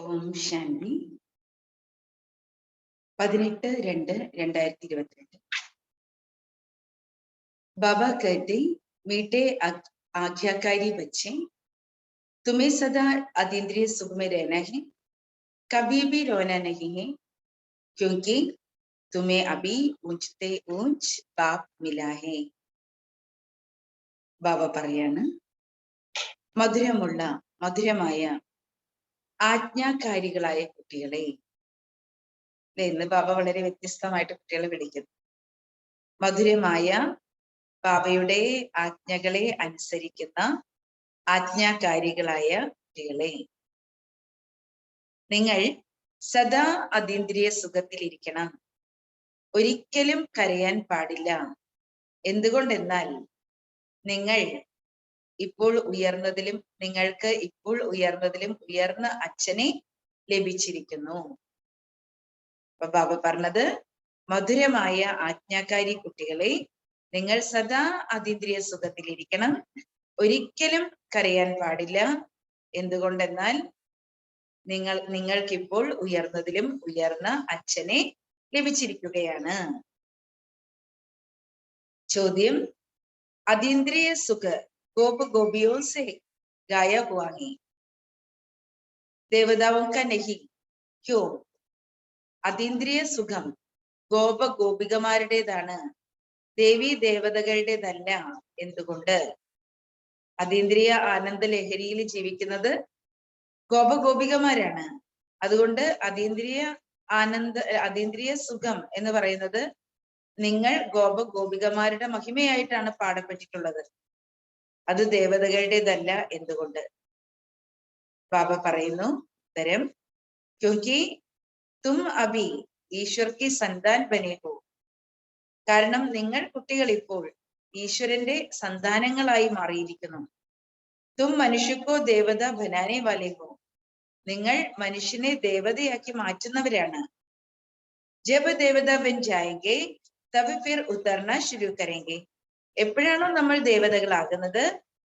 ഓം ശാന്തി 18/2/2022। बाबा कहते, मीठे आज्ञाकारी बच्चे, तुम्हें सदा अतीन्द्रिय सुख में रहना है, कभी भी रोना नहीं है, क्योंकि तुम्हें अभी ऊंचते ऊंच बाप मिला है। ബാബ പറയാണ്, മധുരമായ ആജ്ഞാകാരികളായ കുട്ടികളെ. ഇന്ന് ബാബ വളരെ വ്യത്യസ്തമായിട്ട് കുട്ടികളെ വിളിക്കുന്നു. മധുരമായ ബാബയുടെ ആജ്ഞകളെ അനുസരിക്കുന്ന ആജ്ഞാകാരികളായ കുട്ടികളെ, നിങ്ങൾ സദാ അതീന്ദ്രിയ സുഖത്തിലിരിക്കണം. ഒരിക്കലും കരയാൻ പാടില്ല. എന്തുകൊണ്ടെന്നാൽ നിങ്ങൾക്ക് ഇപ്പോൾ ഉയർന്നതിലും ഉയർന്ന അച്ഛനെ ലഭിച്ചിരിക്കുന്നു. അപ്പൊ ബാബ പറഞ്ഞത്, മധുരമായ ആജ്ഞാകാരി കുട്ടികളെ, നിങ്ങൾ സദാ അതീന്ദ്രിയ സുഖത്തിലിരിക്കണം. ഒരിക്കലും കരയാൻ പാടില്ല. എന്തുകൊണ്ടെന്നാൽ നിങ്ങൾക്കിപ്പോൾ ഉയർന്നതിലും ഉയർന്ന അച്ഛനെ ലഭിച്ചിരിക്കുകയാണ്. ചോദ്യം, അതീന്ദ്രിയ സുഖ गोप गोपियों से गाया हुआ है, देवताओं का नहीं, क्यों? അതീന്ദ്രിയ സുഖം ഗോപ ഗോപികമാരുടേതാണ്, ദേവി ദേവതകളുടേതല്ല. എന്തുകൊണ്ട്? അതീന്ദ്രിയ ആനന്ദ ലഹരിയിൽ ജീവിക്കുന്നത് ഗോപ ഗോപികമാരാണ്. അതുകൊണ്ട് അതീന്ദ്രിയ സുഖം എന്ന് പറയുന്നത് നിങ്ങൾ ഗോപ ഗോപികമാരുടെ മഹിമയായിട്ടാണ് പാടപ്പെട്ടിട്ടുള്ളത്. അത് ദേവതകളുടേതല്ല. എന്തുകൊണ്ട്? ബാബ പറയുന്നു ഉത്തരം, ക്യോങ്കി തും അഭി ഈശ്വർ കി സന്താൻ ബനെ ഹോ. കാരണം നിങ്ങൾ കുട്ടികൾ ഇപ്പോൾ ഈശ്വരന്റെ സന്താനങ്ങളായി മാറിയിരിക്കുന്നു. തും മനുഷ്യക്കോ ദേവത ബനാനെ വാലെ ഹോ. നിങ്ങൾ മനുഷ്യനെ ദേവതയാക്കി മാറ്റുന്നവരാണ്. ജബ് ദേവത ബൻ ജായെങ്കെ തബ് ഫിർ ഉത്തർന ശുരു കരേങ്കെ. എപ്പോഴാണോ നമ്മൾ ദേവതകളാകുന്നത്,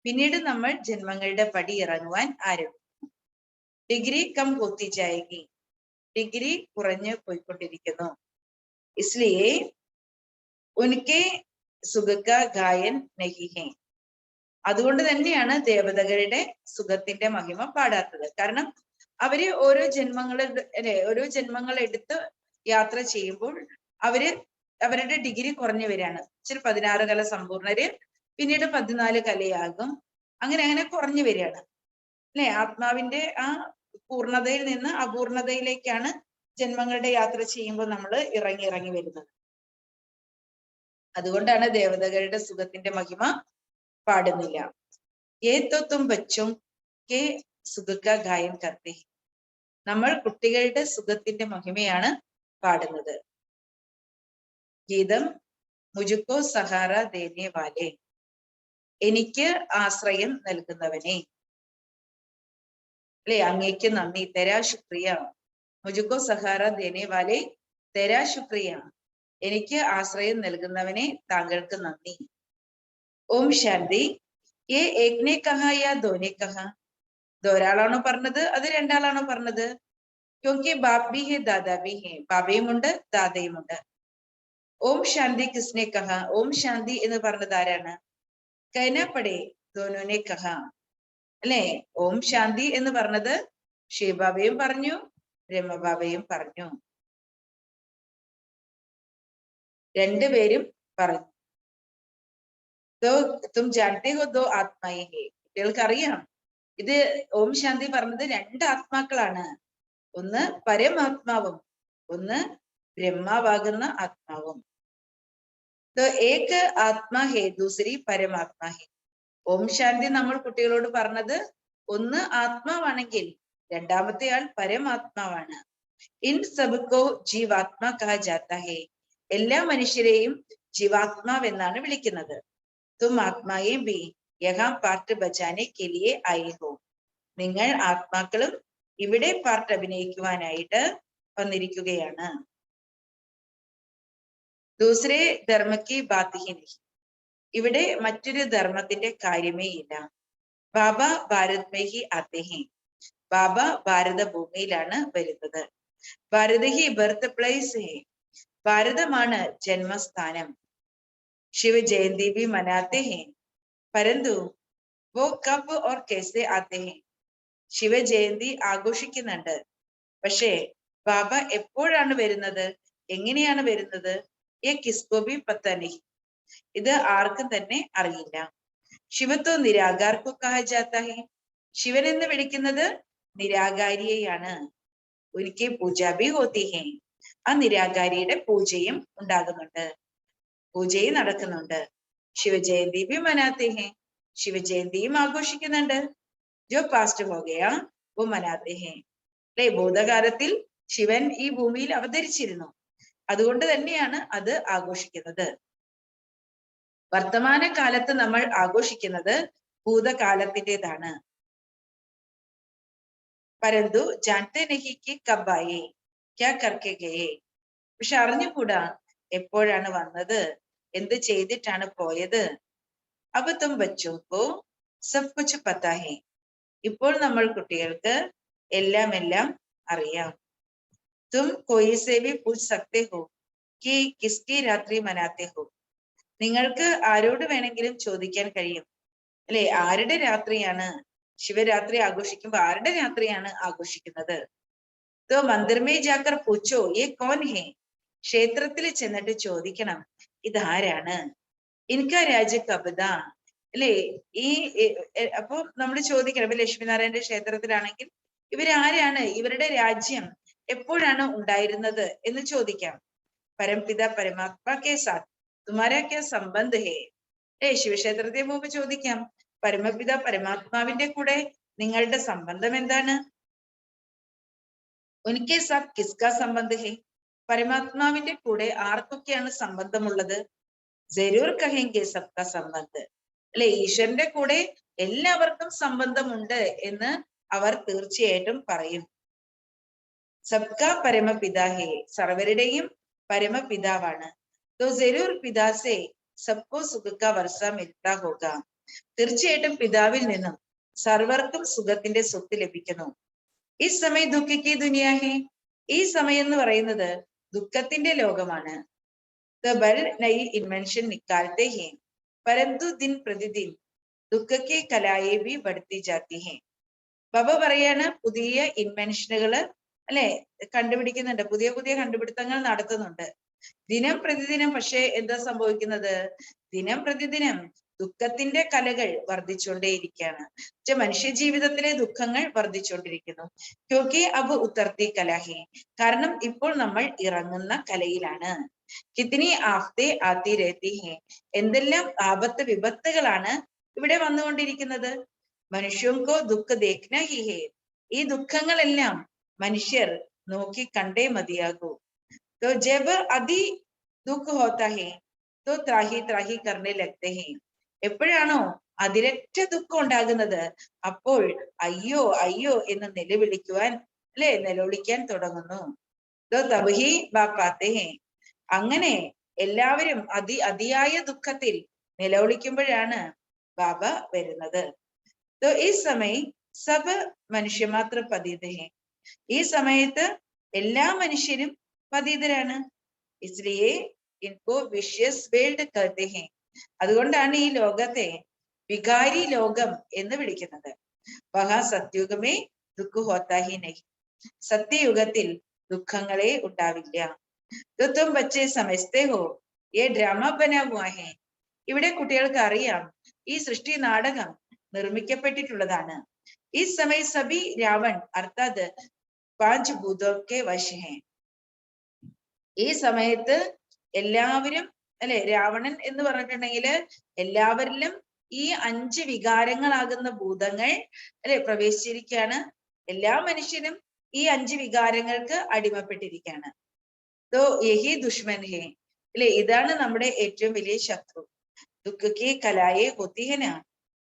പിന്നീട് നമ്മൾ ജന്മങ്ങളുടെ പടി ഇറങ്ങുവാൻ ആരംഭിക്കും. ഡിഗ്രി കം ഹോത്തി ജായേഗി. ഡിഗ്രി കുറഞ്ഞു പോയിക്കൊണ്ടിരിക്കുന്നു. ഇസ്ലിയേ ഉൻകെ സുഖക ഗായൻ നഹി ഹെ. അതുകൊണ്ട് തന്നെയാണ് ദേവതകളുടെ സുഖത്തിന്റെ മഹിമ പാടാത്തത്. കാരണം അവര് ഓരോ ജന്മങ്ങൾ എടുത്ത് യാത്ര ചെയ്യുമ്പോൾ അവരുടെ ഡിഗ്രി കുറഞ്ഞു വരികയാണ്. 16 കല സമ്പൂർണ്ണര്, പിന്നീട് 14 കലയാകും. അങ്ങനെ കുറഞ്ഞു വരികയാണ് അല്ലെ. ആത്മാവിന്റെ ആ പൂർണ്ണതയിൽ നിന്ന് അപൂർണതയിലേക്കാണ് ജന്മങ്ങളുടെ യാത്ര ചെയ്യുമ്പോൾ നമ്മൾ ഇറങ്ങി വരുന്നത്. അതുകൊണ്ടാണ് ദേവതകളുടെ സുഖത്തിന്റെ മഹിമ പാടുന്നില്ല. ഏ തോ തും ബച്ചോ കെ സുഖക ഗായൻ കർത്തേ. നമ്മൾ കുട്ടികളുടെ സുഖത്തിന്റെ മഹിമയാണ് പാടുന്നത്. ഗീതം, മുജുക്കോ സഹാര ദേനെ വാലെ. എനിക്ക് ആശ്രയം നൽകുന്നവനെ, അല്ലെ, അങ്ങേക്ക് നന്ദി. തെരാ ശുക്രിയ. മുജുക്കോ സഹാര ദേനെ വാലെ തെരാ ശുക്രിയ. എനിക്ക് ആശ്രയം നൽകുന്നവനെ, താങ്കൾക്ക് നന്ദി. ഓം ശാന്തി. ഏ ഏകനെ കഹ യാ ദോനെ കഹ. ഒരാളാണോ പറഞ്ഞത്, അത് രണ്ടാളാണോ പറഞ്ഞത്? ക്യോങ്കി ബാപ് ബി ഹെ ദാദാ ബി ഹെ. ബാബയുമുണ്ട് ദാദയുമുണ്ട്. ഓം ശാന്തി കിസ്നെ കഹ. ഓം ശാന്തി എന്ന് പറഞ്ഞത് ആരാണ്? കൈനപ്പടെ ദോനോനെ കഹ, അല്ലെ. ഓം ശാന്തി എന്ന് പറഞ്ഞത് ശിവബാബയും പറഞ്ഞു, ബ്രഹ്മബാബയും പറഞ്ഞു. രണ്ടുപേരും പറഞ്ഞു. തും ജാനത്തെ ഹോ ദോ ആത്മായേ ഹെ. കുട്ടികൾക്കറിയാം, ഇത് ഓം ശാന്തി പറഞ്ഞത് 2 ആത്മാക്കളാണ്. ഒന്ന് പരമാത്മാവും ഒന്ന് ബ്രഹ്മാവാകുന്ന ആത്മാവും. ഏക ആത്മാ ഹേ ദൂസരി പരമാത്മാ ഹേ. ഓം ശാന്തി നമ്മൾ കുട്ടികളോട് പറഞ്ഞത് ഒന്ന് ആത്മാവാണെങ്കിൽ രണ്ടാമത്തെ ആൾ പരമാത്മാവാണ്. ഇൻ സബ്കോ ജീവാത്മാ കഹ ജാത്ത ഹേ. എല്ലാ മനുഷ്യരെയും ജീവാത്മാവ് എന്നാണ് വിളിക്കുന്നത്. തും ആത്മായെ ബി യഹാ പാർട്ട് ബജാനെ കെ ലിയെ ആയേ ഹോ. നിങ്ങൾ ആത്മാക്കളും ഇവിടെ പാർട്ട് അഭിനയിക്കുവാനായിട്ട് വന്നിരിക്കുകയാണ്. ദൂസരെ ധർമ്മക്ക് ബാത്ത് ഹി നഹി. ഇവിടെ മറ്റൊരു ധർമ്മത്തിന്റെ കാര്യമേ ഇല്ല. ബാബ ഭാരത് മേ ഹി ആത്തെ ഹെ. ബാബ ഭാരത ഭൂമിയിലാണ് വരുന്നത്. ഭാരത ഹി ബർത്ത് പ്ലേസ് ഹെ, ഭാരതമാണ് ജന്മസ്ഥാനം. ശിവ ജയന്തി ഭി മനാത്തെ ഹെ, പരന്തു വോ കബ് ഓർ കേസെ ആത്തെ ഹെ. ശിവജയന്തി ആഘോഷിക്കുന്നുണ്ട്, പക്ഷേ ബാബ എപ്പോഴാണ് വരുന്നത്, എങ്ങനെയാണ് വരുന്നത്? യെ കിസ്കോ ഭി പത്താ നഹി, ഇത് ആർക്കും തന്നെ അറിയില്ല. ശിവത്തോ നിരാകാർക്കു കഹ ജാത്താ ഹെ, ശിവൻ എന്ന് വിളിക്കുന്നത് നിരാകാരിയെയാണ്. ഉനക്കി പൂജ ഭി ഹോത്തി ഹെ, ആ നിരാകാരിയുടെ പൂജയും ഉണ്ടാകുന്നുണ്ട്, പൂജയും നടക്കുന്നുണ്ട്. ശിവജയന്തി ഭി മനാത്തെ ഹെ, ശിവജയന്തിയും ആഘോഷിക്കുന്നുണ്ട്. ജോ പാസ്റ്റ് ഹോ ഗയാ വോ മനാത്തെ ഹെ, അല്ലെ, ഭൂതകാലത്തിൽ ശിവൻ ഈ ഭൂമിയിൽ അവതരിച്ചിരുന്നു, അതുകൊണ്ട് തന്നെയാണ് അത് ആഘോഷിക്കുന്നത്. വർത്തമാന കാലത്ത് നമ്മൾ ആഘോഷിക്കുന്നത് ഭൂതകാലത്തിൻ്റെതാണ്. പരന്തു ജാൻത്തെ നഹി കി കബ് ആയേ ക്യാ കർക്കെ ഗയേ, പക്ഷെ അറിഞ്ഞുകൂടാ എപ്പോഴാണ് വന്നത്, എന്ത് ചെയ്തിട്ടാണ് പോയത്. അബ് തും ബച്ചോ കോ സബ് കുച്ച് പത്താ ഹെ, ഇപ്പോൾ നമ്മൾ കുട്ടികൾക്ക് എല്ലാം അറിയാം. തും കോയി സേ ഭി പൂഛ് സക്തേ ഹോ കി കിസ്കി രാത്രി മനാത്തെ ഹോ, നിങ്ങൾക്ക് ആരോട് വേണമെങ്കിലും ചോദിക്കാൻ കഴിയും, അല്ലെ, ആരുടെ രാത്രിയാണ്, ശിവരാത്രി ആഘോഷിക്കുമ്പോൾ ആരുടെ രാത്രിയാണ് ആഘോഷിക്കുന്നത്. തോ മന്ദിർ മേ ജാക്കർ പൂച്ചോ യേ കോൻ ഹേ, ക്ഷേത്രത്തിൽ ചെന്നിട്ട് ചോദിക്കണം, ഇതാരാണ്, ഇൻകാ രാജ കബദ, അല്ലെ, ഈ അപ്പൊ നമ്മൾ ചോദിക്കണം. ഇപ്പൊ ലക്ഷ്മിനാരായണന്റെ ക്ഷേത്രത്തിലാണെങ്കിൽ ഇവരാരാണ്, ഇവരുടെ രാജ്യം എപ്പോഴാണ് ഉണ്ടായിരുന്നത് എന്ന് ചോദിക്കാം. പരംപിത പരമാത്മാ കെ സാത്ത് തുമാരാ ക്യാ സംബന്ധ് ഹേ, ശിവക്ഷേത്രത്തിൽ പോകുമ്പോൾ ചോദിക്കാം, പരമപിത പരമാത്മാവിന്റെ കൂടെ നിങ്ങളുടെ സംബന്ധം എന്താണ്. ഉനക്കെ സാത്ത് കിസ്കാ സംബന്ധ് ഹേ, പരമാത്മാവിന്റെ കൂടെ ആർക്കൊക്കെയാണ് സംബന്ധമുള്ളത്. ജരൂർ കഹെങ്കെ സബ്കാ സംബന്ധ്, അല്ലെ, ഈശ്വരന്റെ കൂടെ എല്ലാവർക്കും സംബന്ധമുണ്ട് എന്ന് അവർ തീർച്ചയായിട്ടും പറയും. സബ്കാ പരമപിതാ ഹേ, സർവരുടെയും പരമപിതാവാണ്. तो जरूर पिता से सबको सुख का वर्षा मिलता होगा, തീർച്ചയായിട്ടും പിതാവിൽ നിന്നും സർവർക്കും സുഖത്തിന്റെ സ്വത്ത് ലഭിക്കുന്നു. ഈ സമയ ദുഃഖിക്ക് ദുനിയാ ഹേ, ഈ സമയം എന്ന് പറയുന്നത് ദുഃഖത്തിന്റെ ലോകമാണ്. ബൽ നയി ഇൻവെൻഷൻ നിക്കാലത്തെ ഹേ, പരന്തു ദിൻ പ്രതിദിൻ ദുഃഖക്കെ കലായെ ഭി ബഡ്തി ജാത്തി ഹേ. ബാബ പറയാണ്, പുതിയ ഇൻവെൻഷനുകള്, അല്ലെ, കണ്ടുപിടിക്കുന്നുണ്ട്, പുതിയ പുതിയ കണ്ടുപിടുത്തങ്ങൾ നടത്തുന്നുണ്ട് ദിനം പ്രതിദിനം. പക്ഷെ എന്താ സംഭവിക്കുന്നത്, ദിനം പ്രതിദിനം ദുഃഖത്തിന്റെ കലകൾ വർദ്ധിച്ചുകൊണ്ടേയിരിക്കുകയാണ്. മനുഷ്യ ജീവിതത്തിലെ ദുഃഖങ്ങൾ വർദ്ധിച്ചുകൊണ്ടിരിക്കുന്നു. ക്യോക്കി അബ് ഉത്തർത്തി കലാഹി, കാരണം ഇപ്പോൾ നമ്മൾ ഇറങ്ങുന്ന കലയിലാണ്. കിത്നി ആഫ്തെ ആത്തി രഹത്തി ഹേ, എന്തെല്ലാം ആപത്ത് വിപത്തുകളാണ് ഇവിടെ വന്നുകൊണ്ടിരിക്കുന്നത്. മനുഷ്യർക്കോ ദുഃഖ ദേഖ്ന ഹി ഹേ, ഈ ദുഃഖങ്ങളെല്ലാം മനുഷ്യർ നോക്കി കണ്ടേ മതിയാകൂ. तो जब अति दुख होता है तो त्राही त्राही करने लगते हैं, എപ്പോഴാണോ അതിരറ്റ ദുഃഖം ഉണ്ടാകുന്നത് അപ്പോൾ അയ്യോ അയ്യോ എന്ന് നിലവിളിക്കുവാൻ, അല്ലെ, നിലവിളിക്കാൻ തുടങ്ങുന്നു. തബഹി ബാപ്പാത്തെ ഹേ, അങ്ങനെ എല്ലാവരും അതിയായ ദുഃഖത്തിൽ നിലവിളിക്കുമ്പോഴാണ് ബാബ വരുന്നത്. ഈ സമയം സബ് മനുഷ്യമാത്ര പതിത ഹേ, ഈ സമയത്ത് എല്ലാ മനുഷ്യരും പതിതരാണ്. ഇസ്ലിയെ ഇൻകോ വിഷ്യസ് വേൾഡ് കഹത്തെ ഹേ, അതുകൊണ്ടാണ് ഈ ലോകത്തെ വികാരി ലോകം എന്ന് വിളിക്കുന്നത്. വഹാ സത്യുഗമേ ദുഃഖ ഹോത്താ ഹി നഹി, സത്യയുഗത്തിൽ ദുഃഖങ്ങളെ ഉണ്ടാവില്ല. തും ബച്ചേ സമജ്തേ ഹോ യേ ഡ്രാമ ബനാ ഹുവാ ഹേ, ഇവിടെ കുട്ടികൾക്ക് അറിയാം ഈ സൃഷ്ടി നാടകം നിർമ്മിക്കപ്പെട്ടിട്ടുള്ളതാണ്. ഈ സമയ സബി രാവൺ അർത്ഥാത് പാഞ്ച് ഭൂതോ കെ വശ ഹേ, ഈ സമയത്ത് എല്ലാവരും, അല്ലെ, രാവണൻ എന്ന് പറഞ്ഞിട്ടുണ്ടെങ്കിൽ എല്ലാവരിലും ഈ 5 വികാരങ്ങളാകുന്ന ഭൂതങ്ങൾ, അല്ലെ, പ്രവേശിച്ചിരിക്കുകയാണ്. എല്ലാ മനുഷ്യനും ഈ 5 വികാരങ്ങൾക്ക് അടിമപ്പെട്ടിരിക്കുകയാണ്. തോ യഹി ദുഷ്മൻ ഹേ, അല്ലെ, ഇതാണ് നമ്മുടെ ഏറ്റവും വലിയ ശത്രു. ദുഃഖക്കെ കലായെ ഹൊത്തിഹന,